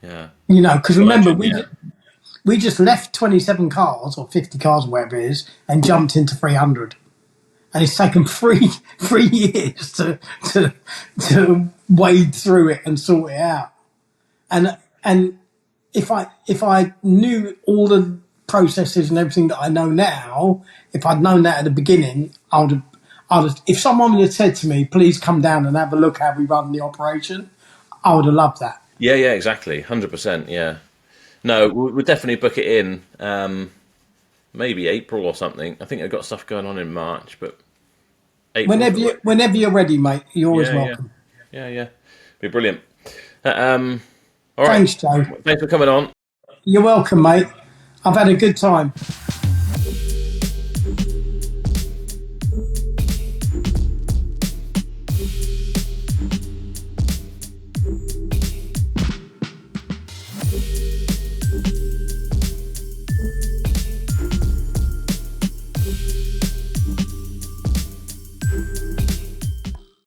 You know, because remember, we just left 27 cars or 50 cars, whatever it is, and jumped into 300. And it's taken three years to wade through it and sort it out. And if I knew all the processes and everything that I know now, if I'd known that at the beginning, I'd have, if someone had said to me, please come down and have a look how we run the operation, I would have loved that. Yeah, exactly. 100%, yeah. No, we'll definitely book it in. Maybe April or something. I think I've got stuff going on in March, but April. Whenever you're ready, mate, you're always welcome. Yeah. Be brilliant. All right. Thanks, Joe. Thanks for coming on. You're welcome, mate. I've had a good time.